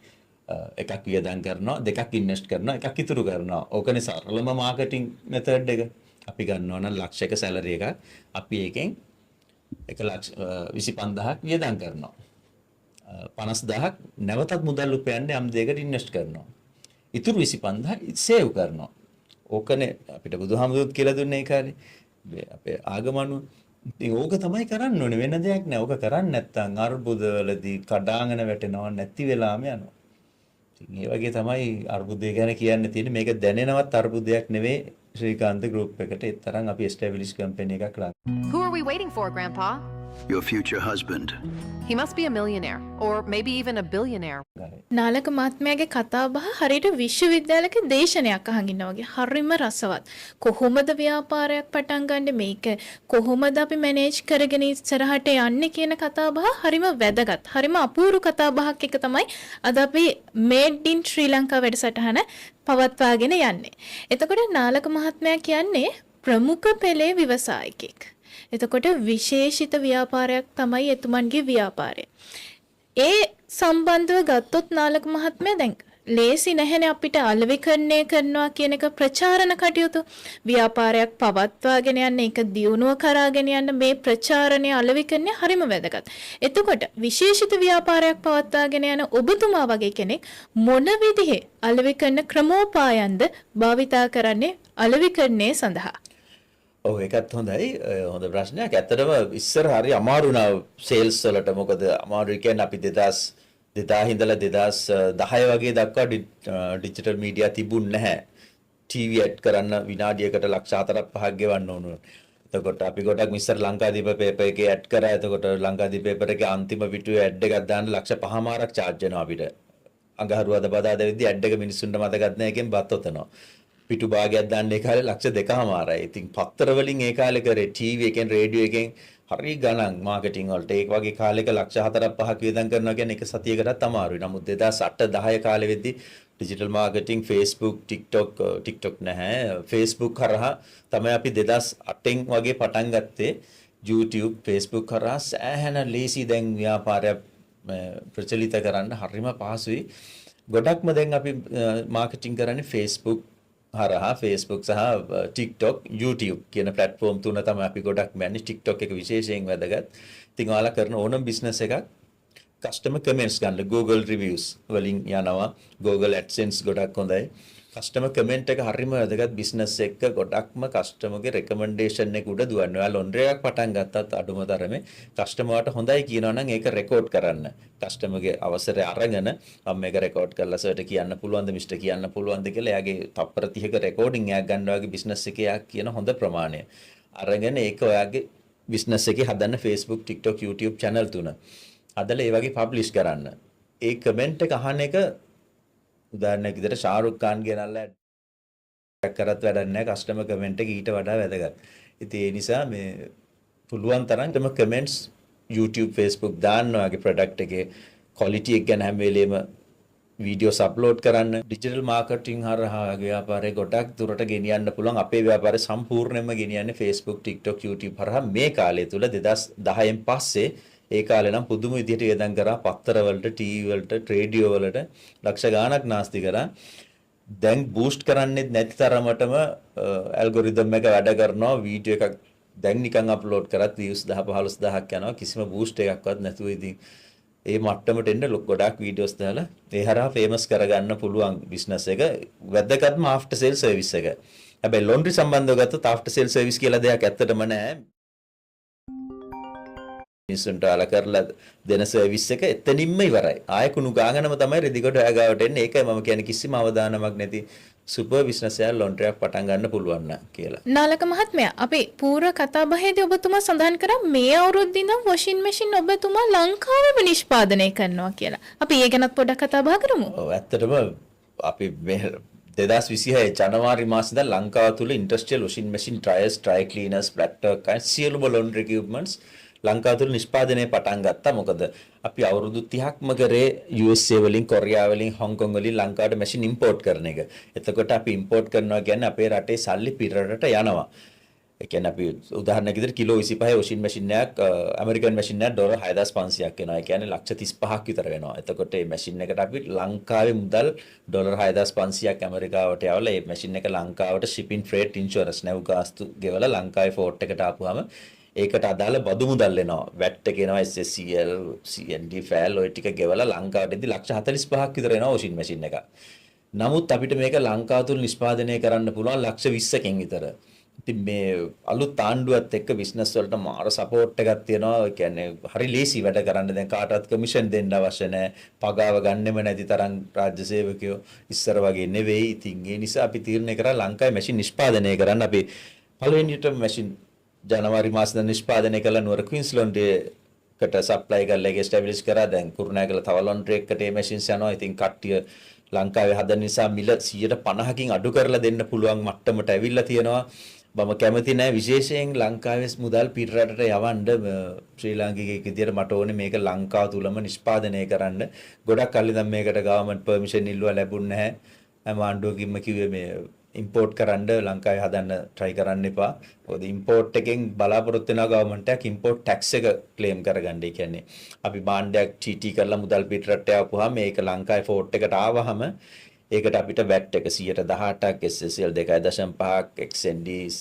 එකක් වියදම් කරනවා දෙකක් ඉන්වෙස්ට් කරනවා එකක් ඉතුරු කරනවා. ඕකනේ සරලම මාකටිං මෙතඩ් එක. අපි ගන්නවා නම් ලක්ෂයක සැලරි එකක් අපි ඒකෙන් 1,25,000ක් වියදම් කරනවා. 50,000ක් නැවතත් මුදල් උපයන්නේ යම් දෙයකට ඉන්වෙස්ට් කරනවා. ඉතුරු 25,000 සේව් කරනවා. ඕකනේ අපිට බුදුහාමුදුරුවෝ කියලා දුන්නේ ඒ කාලේ. අපේ ආගමනු ඉතින් ඕක තමයි කරන්න ඕනේ වෙන දෙයක් නෑ. ඕක කරන්නේ නැත්නම් අර්බුදවලදී කඩාගෙන වැටෙනවා නැති වෙලාම යනවා. ඉතින් ඒ වගේ තමයි අර්බුදය ගැන කියන්න තියෙන්නේ. මේක දැනෙනවත් අර්බුදයක් නෙවෙයි. ශ්‍රීකාන්ත ගෲප් එකට ඒ තරම් අපි එස්ටැබ්ලිෂ් කම්පැනි එකක් ළඟ. Who are we waiting for, Grandpa? Your future husband. He must be a millionaire, or maybe even a billionaire. Nalaka මහත්මයාගේ කතා බහ හරියට විශ්වවිද්‍යාලයක දේශනයක් අහන් ඉන්නා වගේ හරිම රසවත්. කොහොමද ව්‍යාපාරයක් පටන් ගන්නෙ මේක කොහොමද අපි මැනේජ් කරගෙන ඉස්සරහට යන්නේ කියන කතා බහ හරිම වැදගත්. හරිම අපූර්ව කතා බහක් එක තමයි අද අපි මේඩ් ඉන් ශ්‍රී ලංකා වැඩසටහන පවත්වාගෙන යන්නේ. එතකොට නාලක මහත්මයා කියන්නේ ප්‍රමුඛ පෙළේ ව්‍යවසායකෙක්. එතකොට විශේෂිත ව්‍යාපාරයක් තමයි එතුමන්ගේ ව්‍යාපාරය. ඒ සම්බන්ධව ගත්තොත් නාලක මහත්මයා දැන් ලේසි නැහැනේ අපිට අලෙවිකරණය කරනවා කියන එක ප්‍රචාරණ කටයුතු. ව්‍යාපාරයක් පවත්වාගෙන යන්න ඒක දියුණුව කරාගෙන යන්න මේ ප්‍රචාරණය අලෙවිකරණය හරිම වැදගත්. එතකොට විශේෂිත ව්‍යාපාරයක් පවත්වාගෙන යන ඔබතුමා වගේ කෙනෙක් මොන විදිහේ අලෙවිකරණ ක්‍රමෝපායන්ද භාවිතා කරන්නේ අලෙවිකරණය සඳහා? ඔව් ඒකත් හොඳයි. හොඳ ප්‍රශ්නයක්. ඇත්තටම ඉස්සර හරි අමාරු නා සේල්ස් වලට. මොකද අමාරු කියන්නේ අපි 2000 ඉඳලා 2010 වගේ දක්වා ඩිජිටල් මීඩියා තිබුණ නැහැ. ටීවී ඇඩ් කරන්න විනාඩියකට ලක්ෂ 4-5ක් ගෙවන්න ඕන. එතකොට අපි ගොඩක් මිස්ටර් ලංකාදීප පේපර් එකේ ඇඩ් කරා. එතකොට ලංකාදීප පේපර් එකේ අන්තිම පිටුවේ ඇඩ් එකක් දාන්න ලක්ෂ 5මාරක් charge වෙනවා අපිට. අඟහරුවාද බදාදා වෙද්දි ඇඩ් එක මිනිස්සුන්ට මතකත් නැහැ එකෙන් බත් ඔතනවා. පිටු භාගයක් දාන්න ඒ කාලේ ලක්ෂ 2මාරයි. ඉතින් පත්තර වලින් ඒ කාලේ කරේ ටීවී එකෙන් රේඩියෝ එකෙන් හරි ගණන් මාකටිං වලට ඒ වගේ කාලයක ලක්ෂ 4-5ක් වියදම් කරනවා කියන්නේ එක සතියකටත් අමාරුයි. නමුත් 2008-10 කාලෙ වෙද්දි ඩිජිටල් මාකටිං Facebook TikTok නැහැ. Facebook කරා තමයි අපි 2008න් වගේ පටන් ගත්තේ. YouTube Facebook කරා සෑහෙන ලේසි දැන් ව්‍යාපාරයක් ප්‍රචලිත කරන්න හරිම පහසුයි. ගොඩක්ම දැන් අපි මාකටිං කරන්නේ Facebook හරහා Facebook සහ TikTok YouTube කියන platform තුන තමයි අපි ගොඩක් මැනේජ්. TikTok එක විශේෂයෙන් වැදගත්. ඉතින් ඔයාලා කරන ඕනම business එකක් customer comments ගන්න Google reviews වලින් යනවා. Google AdSense ගොඩක් හොඳයි. customer comment එක හරිම වැදගත්. business එක ගොඩක්ම customer ගේ recommendation එක උඩ දුවන්නේ. ඔයාලා laundry එකක් පටන් ගත්තත් අඩුම තරමේ customer ට හොඳයි කියනවා නම් ඒක record කරන්න. customer ගේ අවසරය අරගෙන මම මේක record කරලා සර්ට කියන්න පුළුවන්ද මිස්ටර් කියන්න පුළුවන්ද කියලා එයාගේ තප්පර 30ක recording එකක් ගන්නවා වගේ business එකේ යා කියන හොඳ ප්‍රමාණය. අරගෙන ඒක ඔයාගේ business එකේ හදන්න Facebook TikTok YouTube channel තුන. අදලා ඒ වගේ publish කරන්න. ඒ comment එක අහන එක උදාහරණයක් විදිහට ශාරුක් ખાන් ගෙනල්ලා කරත් වැඩක් නැහැ. කස්ටමර් කමෙන්ට් එක ඊට වඩා වැදගත්. ඉතින් ඒ නිසා මේ පුළුවන් තරම් තම කමෙන්ට්ස් YouTube Facebook දාන්න ඔයාගේ ප්‍රොඩක්ට් එකේ quality එක ගැන හැම වෙලේම වීඩියෝස් අප්ලෝඩ් කරන්න. ඩිජිටල් මාකටිං හරහා ව්‍යාපාරේ ගොඩක් දුරට ගෙනියන්න පුළුවන්. අපේ ව්‍යාපාරේ සම්පූර්ණයෙන්ම ගෙනියන්නේ Facebook TikTok YouTube හරහා මේ කාලය තුල 2010න් පස්සේ ඒ කාලේ නම් පුදුම විදිහට වියදම් කරා. පත්තර වලට ටීවී වලට රේඩියෝ වලට ලක්ෂ ගාණක් නාස්ති කරා. දැන් බූස්ට් කරන්නේ නැති තරමටම ඇල්ගොරිතම් එක වැඩ කරනවා. වීඩියෝ එකක් දැන් නිකන් අප්ලෝඩ් කරත් views 10-15000ක් යනවා. කිසිම බූස්ට් එකක්වත් නැතුව ඉතින් ඒ මට්ටමට එන්න ගොඩක් වීඩියෝස් දාලා ඒ හරහා ෆේමස් කරගන්න පුළුවන් බිස්නස් එක. වැදගත්ම ආෆ්ටර් සේල් සර්විස් එක. හැබැයි ලොන්ඩ්‍රි සම්බන්ධව ගත්තොත් ආෆ්ටර් සේල් සර්විස් කියලා දෙයක් ඇත්තටම නැහැ. මිනිස්සුන්ට අල කරලා දෙන සර්විස් එක එතනින්ම ඉවරයි. ආයෙ කුණු ගානම තමයි රෙදිකොට ඔයාගාවට එන්නේ. ඒකයි මම කියන්නේ කිසිම අවදානමක් නැති සුපර් බිස්නස් එකක් ලොන්ඩ්‍රි එකක් පටන් ගන්න පුළුවන් නා කියලා. නාලක මහත්මයා අපි පූර්ව කතා බහේදී ඔබතුමා සඳහන් කරා මේ අවුරුද්දේ ඉඳන් වොෂින් මැෂින් ඔබතුමා ලංකාවේම නිෂ්පාදනය කරනවා කියලා. අපි ඒ ගැනත් පොඩ්ඩක් කතා බහ කරමු. ඔව් ඇත්තටම අපි මේ 2026 ජනවාරි මාසේ ඉඳන් ලංකාව තුල industrial washing machine dryers, dry cleaners, black Turk අය සියලුම ලොන්ඩ්‍රි ඉක්විප්මන්ට්ස් ලංකාව තුළ නිෂ්පාදනය පටන් ගත්තා. මොකද අපි අවුරුදු 30ක්ම කරේ USA වලින්, කොරියා වලින්, හොංකොං වලින් ලංකාවට මැෂින් ඉම්පෝට් කරන එක. එතකොට අපි ඉම්පෝට් කරනවා කියන්නේ අපේ රටේ සල්ලි පිටරටට යනවා. ඒ කියන්නේ අපි උදාහරණයක් විදිහට කිලෝ 25 වොෂින් මැෂින් එකක් ඇමරිකන් මැෂින් එකක් ඩොලර් 6500ක් වෙනවා. ඒ කියන්නේ ලක්ෂ 35ක් විතර වෙනවා. එතකොට මේ මැෂින් එකට අපි ලංකාවේ මුදල් ඩොලර් 6500ක් ඇමරිකාවට යවලා මේ මැෂින් එක ලංකාවට shipping freight insurance නැව් ගාස්තු ගෙවලා ලංකාවේ ෆෝට් එකට ආපුවාම ඒකට අදාළ බදු මුදල් එනවා. VAT එක එනවා, SSCL, CND FAL ඔය ටික ගෙවලා ලංකාවටදී ලක්ෂ 45ක් විතර එනවා වොෂින් මැෂින් එක. නමුත් අපිට මේක ලංකාව තුල නිෂ්පාදනය කරන්න පුළුවන් ලක්ෂ 20කින් විතර. ඉතින් මේ අලුත් ආණ්ඩුවත් එක්ක බිස්නස් වලට මාර සපෝට් එකක් තියෙනවා. ඒ කියන්නේ හරි ලේසි වැඩ කරන්න. දැන් කාටවත් කමිෂන් දෙන්න අවශ්‍ය නැහැ. පගාව ගන්නෙම නැති තරම් රාජ්‍ය සේවකයෝ ඉස්සර වගේ නෙවෙයි. ඉතින් ඒ නිසා අපි තීරණය කරා ලංකාවේ මැෂින් නිෂ්පාදනය කරන්න. අපි පළවෙනියට මැෂින් ජනවාරි මාසෙ නිෂ්පාදනය කළ නුවර ක්වීන්ස්ලන්ඩ් එකට සප්ලයි කරලා ඒක ස්ටැබ්ලිෂ් කරා. දැන් කුරුණෑගල තව ලොන්ඩ්‍රි එකකට මේ මැෂින්ස් යනවා. ඉතින් කට්ටිය ලංකාවේ හදන නිසා මිල 150කින් අඩු කරලා දෙන්න පුළුවන් මට්ටමට ඇවිල්ලා තියෙනවා. මම කැමති නැහැ විශේෂයෙන් ලංකාවේ මුදල් පිටරටට යවන්න. ශ්‍රී ලාංකිකයෙක් විදියට මට ඕනේ මේක ලංකාව තුලම නිෂ්පාදනය කරන්න. ගොඩක් කල් ඉඳන් මේකට ගවර්න්මන්ට් පර්මිෂන් ඉල්ලුවා ලැබුණ නැහැ. මම ආණ්ඩුවකින්ම කිව්වේ මේ ඉම්පෝට් කරන්න ලංකාවේ හදන්න try කරන්න එපා. මොකද ඉම්පෝට් එකෙන් බලාපොරොත්තු වෙනවා ගවර්න්මන්ට් එක ඉම්පෝට් ටැක්ස් එක ක්ලේම් කරගන්න. ඒ කියන්නේ අපි භාණ්ඩයක් TT කරලා මුදල් පිටරටට යවපුවාම මේක ලංකාවේ ෆෝට් එකට ආවහම ඒකට අපිට VAT එක 118ක්, SSL 2.5ක්, XNDs,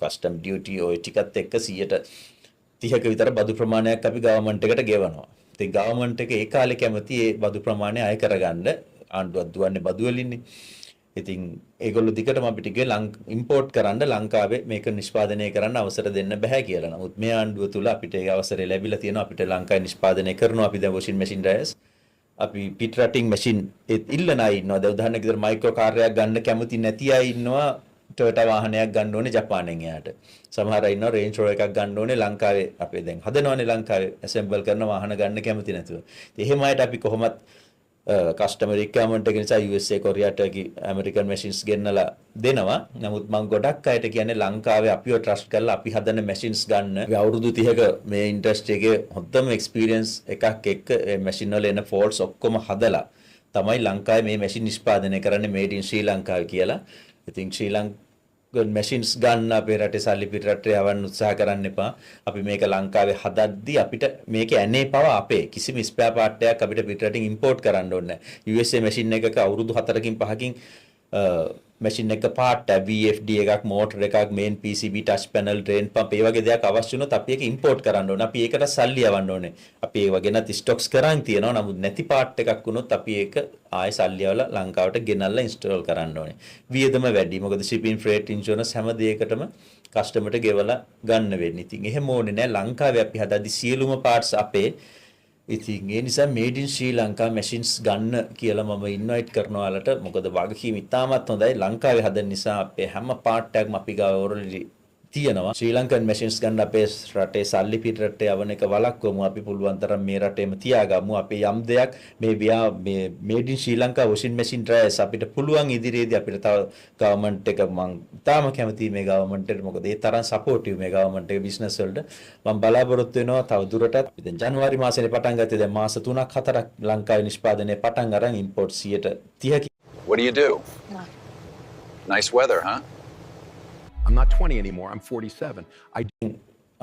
custom duty ඔය ටිකත් එක්ක 130ක විතර බදු ප්‍රමාණයක් අපි ගවර්න්මන්ට් එකට ගෙවනවා. ඉතින් ගවර්න්මන්ට් එක ඒ කාලේ කැමති ඒ බදු ප්‍රමාණය අය කරගන්න. ආණ්ඩුවක් දුවන්නේ බදු වලින්නේ. ඉතින් ඒගොල්ලෝ දිගටම අපිට ගියේ ඉම්පෝට් කරන්න ලංකාවේ මේක නිෂ්පාදනය කරන්න අවසර දෙන්න බෑ කියලා. නමුත් මේ ආණ්ඩුව තුල අපිට ඒ අවසරය ලැබිලා තියෙනවා. අපිට ලංකාවේ නිෂ්පාදනය කරනවා. අපි දැන් වොෂින් මැෂින් ඩ්‍රයර්ස් අපි පිටරටින් මැෂින් ඉල්ලන අය ඉන්නවා. දැන් උදාහරණයක් විදිහට මයික්‍රෝ කාර්යයක් ගන්න කැමති නැති අය ඉන්නවා. ටොයෝටා වාහනයක් ගන්න ඕනේ ජපානයෙන් එයාට. සමහර අය ඉන්නවා රේන්ජ් රෝවර් එකක් ගන්න ඕනේ ලංකාවේ. අපේ දැන් හදනවානේ ලංකාවේ ඇසෙම්බල් කරන වාහන ගන්න කැමති නැතුව. ඉතින් එහෙම අයට අපි කොහොමත් කස්ටමර් රික්වයර්මන්ට් එක නිසා USA, Korea, Turkey, American machines ගෙන්නලා දෙනවා. නමුත් මම ගොඩක් අයට කියන්නේ ලංකාවේ අපිව ට්‍රස්ට් කරලා අපි හදන මැෂින්ස් ගන්න. අවුරුදු 30ක මේ ඉන්ඩස්ට්‍රි එකේ හොඳම එක්ස්පීරියන්ස් එකක් එක්ක මේ මැෂින් වල එන ෆෝල්ට්ස් ඔක්කොම හදලා තමයි ලංකාවේ මේ මැෂින් නිෂ්පාදනය කරන්නේ මේඩ් ඉන් ශ්‍රී ලංකාව කියලා. ඉතින් ශ්‍රී ලංකාවේ මැෂින්ස් ගන්න අපේ රටේ සල්ලි පිටරට යවන්න උත්සාහ කරන්න එපා. අපි මේක ලංකාවේ හදද්දී අපිට මේක ඇනේ පව අපේ කිසිම ස්පෙයා පාර්ට් එකක් අපිට පිටරටින් ඉම්පෝට් කරන්න ඕනේ නැහැ. USA මැෂින් එකක අවුරුදු 4කින් 5කින් මැෂින් එක පාර්ට් VFD එකක්, මෝටර් එකක්, main PCB, touch panel, drain pump ඒ වගේ දේවල් අවශ්‍ය වුණොත් අපි ඒක ඉම්පෝට් කරන්න ඕනේ. අපි ඒකට සල්ලි යවන්න ඕනේ. අපි ඒ වගේ නැති ස්ටොක්ස් කරන් තියෙනවා. නමුත් නැති පාර්ට් එකක් වුණොත් අපි ඒක ආයෙ සල්ලි යවලා ලංකාවට ගෙනල්ලා ඉන්ස්ටෝල් කරන්න ඕනේ. වියදම වැඩි. මොකද shipping freight insurance හැම දෙයකටම කස්ටමර්ට ගෙවලා ගන්න වෙන්නේ. ඉතින් එහෙම ඕනේ නෑ. ලංකාවේ අපි හදද්දි සියලුම පාර්ට්ස් අපේ. ඉතින් ඒ නිසා මේඩ් ඉන් ශ්‍රී ලංකා මැෂින්ස් ගන්න කියලා මම ඉන්වයිට් කරනවා ඔයාලට. මොකද වගකීම ඉතාමත් හොඳයි. ලංකාවේ හදන නිසා අපේ හැම පාර්ට් එකක්ම අපි ගාව ඔරලි තියෙනවා. ශ්‍රී ලංකන් මැෂින්ස් ගන්න අපේ රටේ සල්ලි පිටරට යවන එක වළක්වමු. අපි පුළුවන් තරම් මේ රටේම තියාගමු. අපේ යම් දෙයක් මේ මේඩ් ඉන් ශ්‍රී ලංකා වොෂින් මැෂින් ඩ්‍රයර්ස් අපිට පුළුවන් ඉදිරියේදී අපිට තව ගවර්න්මන්ට් එක මම තාම කැමතියි මේ ගවර්න්මන්ට් එකට. මොකද ඒ තරම් සපෝටිව් මේ ගවර්න්මන්ට් එක බිස්නස් වලට. මම බලාපොරොත්තු වෙනවා තව දුරටත්. අපි දැන් ජනවාරි මාසෙනේ පටන් ගත්තේ. දැන් මාස 3ක් 4ක් ලංකාවේ නිෂ්පාදනය පටන් අරන් import 30%. What do you do? Nice weather, huh? I'm not 20 anymore. I'm 47.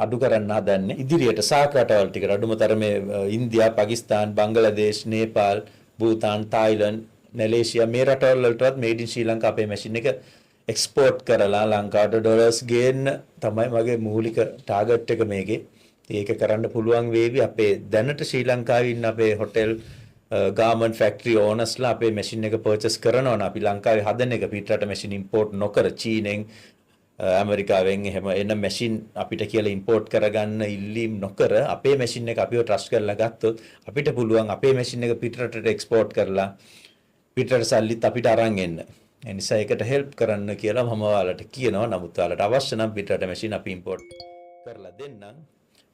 අඩු කරන්න හදන්නේ ඉදිරියට සාක් රටවල් ටිකට අඩුම තරමේ India, Pakistan, Bangladesh, Nepal, භූතාන්, Thailand, Malaysia මේ රටවල් වලටවත් මේඩ් ඉන් ශ්‍රී ලංකා අපේ මැෂින් එක එක්ස්පෝර්ට් කරලා ලංකාවට ඩොලර්ස් ගේන්න තමයි මගේ මූලික ටාගට් එක මේකේ. ඒක කරන්න පුළුවන් වේවි. අපේ දැනට ශ්‍රී ලංකාවේ ඉන්න අපේ හොටෙල් ගාමන්ට් ෆැක්ටරි ඕනර්ස්ලා අපේ මැෂින් එක පර්චේස් කරනවා නම් අපි ලංකාවේ හදන එක පිටරට මැෂින් ඉම්පෝර්ට් නොකර චීනෙන් ඇමරිකාවෙන් එහෙම එන මැෂින් අපිට කියලා ඉම්පෝර්ට් කරගන්න ඉල්ලීම් නොකර අපේ මැෂින් එක අපිව ට්‍රස්ට් කරලා ගත්තොත් අපිට පුළුවන් අපේ මැෂින් එක පිටරටට එක්ස්පෝර්ට් කරලා පිටරට සල්ලිත් අපිට අරන් එන්න. ඒ නිසා ඒකට හෙල්ප් කරන්න කියලා මම ඔයාලට කියනවා. නමුත් ඔයාලට අවශ්‍ය නම් පිටරට මැෂින් අපි ඉම්පෝර්ට් කරලා දෙන්නම්.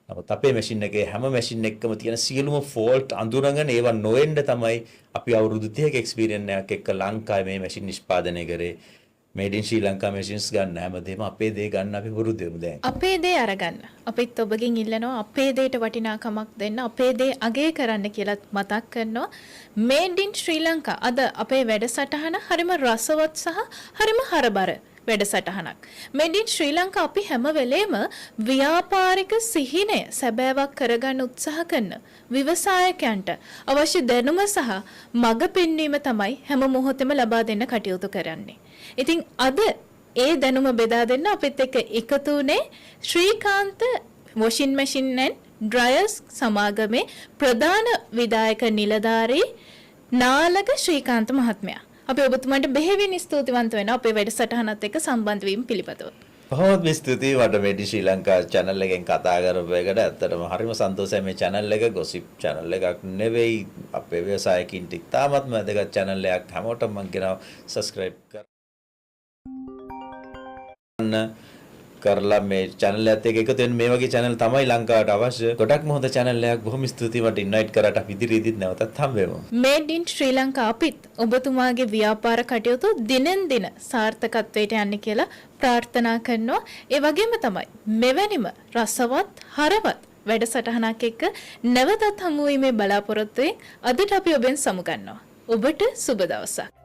නමුත් අපේ මැෂින් එකේ හැම මැෂින් එකකම තියෙන සියලුම ෆෝල්ට් අඳුරගෙන ඒවා නොවෙන්න තමයි අපි අවුරුදු 30ක එක්ස්පීරියන්ස් එකක් එක්ක ලංකාවේ මේ මැෂින් නිෂ්පාදනය කරේ. මේඩ් ඉන් ශ්‍රී ලංකා මැෂින්ස් ගන්න හැමදේම අපේ දේ ගන්න අපි පුරුදු වෙමු දැන්. අපේ දේ අරගන්න. අපිත් ඔබගෙන් ඉල්ලනවා අපේ දේට වටිනාකමක් දෙන්න, අපේ දේ අගය කරන්න කියලා මතක් කරනවා. මේඩ් ඉන් ශ්‍රී ලංකා අද අපේ වැඩසටහන හරිම රසවත් සහ හරිම හරබර වැඩසටහනක්. මේඩ් ඉන් ශ්‍රී ලංකා අපි හැම වෙලේම ව්‍යාපාරික සිහිනය සැබෑවක් කරගන්න උත්සාහ කරන ව්‍යවසායකයන්ට අවශ්‍ය දැනුම සහ මඟ පෙන්වීම තමයි හැම මොහොතෙම ලබා දෙන්න කටයුතු කරන්නේ. ඉතින් අද ඒ දැනුම බෙදා දෙන්න අපිත් එක්ක එකතු වුණේ Srikanth washing machine and dryers සමාගමේ ප්‍රධාන විධායක නිලධාරී නාලක ශ්‍රීකාන්ත මහත්මයා. අපි ඔබතුමාට බෙහෙවින් ස්තුතිවන්ත වෙනවා අපේ වැඩසටහනත් එක්ක සම්බන්ධ වීම පිළිබඳව. බොහොම ස්තුතියි මට මේඩ් ඉන් ශ්‍රී ලංකා channel එකෙන් කතා කරපු එකට. ඇත්තටම හරිම සන්තෝෂයි මේ channel එක gossip channel එකක් නෙවෙයි. අපේ ව්‍යවසායකින්ට ඉතාමත්ම වැදගත් channel එකක්. හැමෝටම මම කියනවා subscribe කරලා මේ channel එකත් එක්ක එකතු වෙන මේ වගේ channel තමයි ලංකාවට අවශ්‍ය. ගොඩක්ම හොඳ channel එකක්. බොහොම ස්තුතියි මට invite කරාට අපි ඉදිරියේදීත් නැවතත් හම්බෙමු. මේඩ් ඉන් ශ්‍රී ලංකා අපිත් ඔබතුමාගේ ව්‍යාපාර කටයුතු දිනෙන් දින සාර්ථකත්වයට යන්න කියලා ප්‍රාර්ථනා කරනවා. ඒ වගේම තමයි මෙවැනිම රසවත් හරවත් වැඩසටහනක් එක්ක නැවතත් හමු වීමේ බලාපොරොත්තුවෙන් අදට අපි ඔබෙන් සමු ගන්නවා. ඔබට සුබ දවසක්.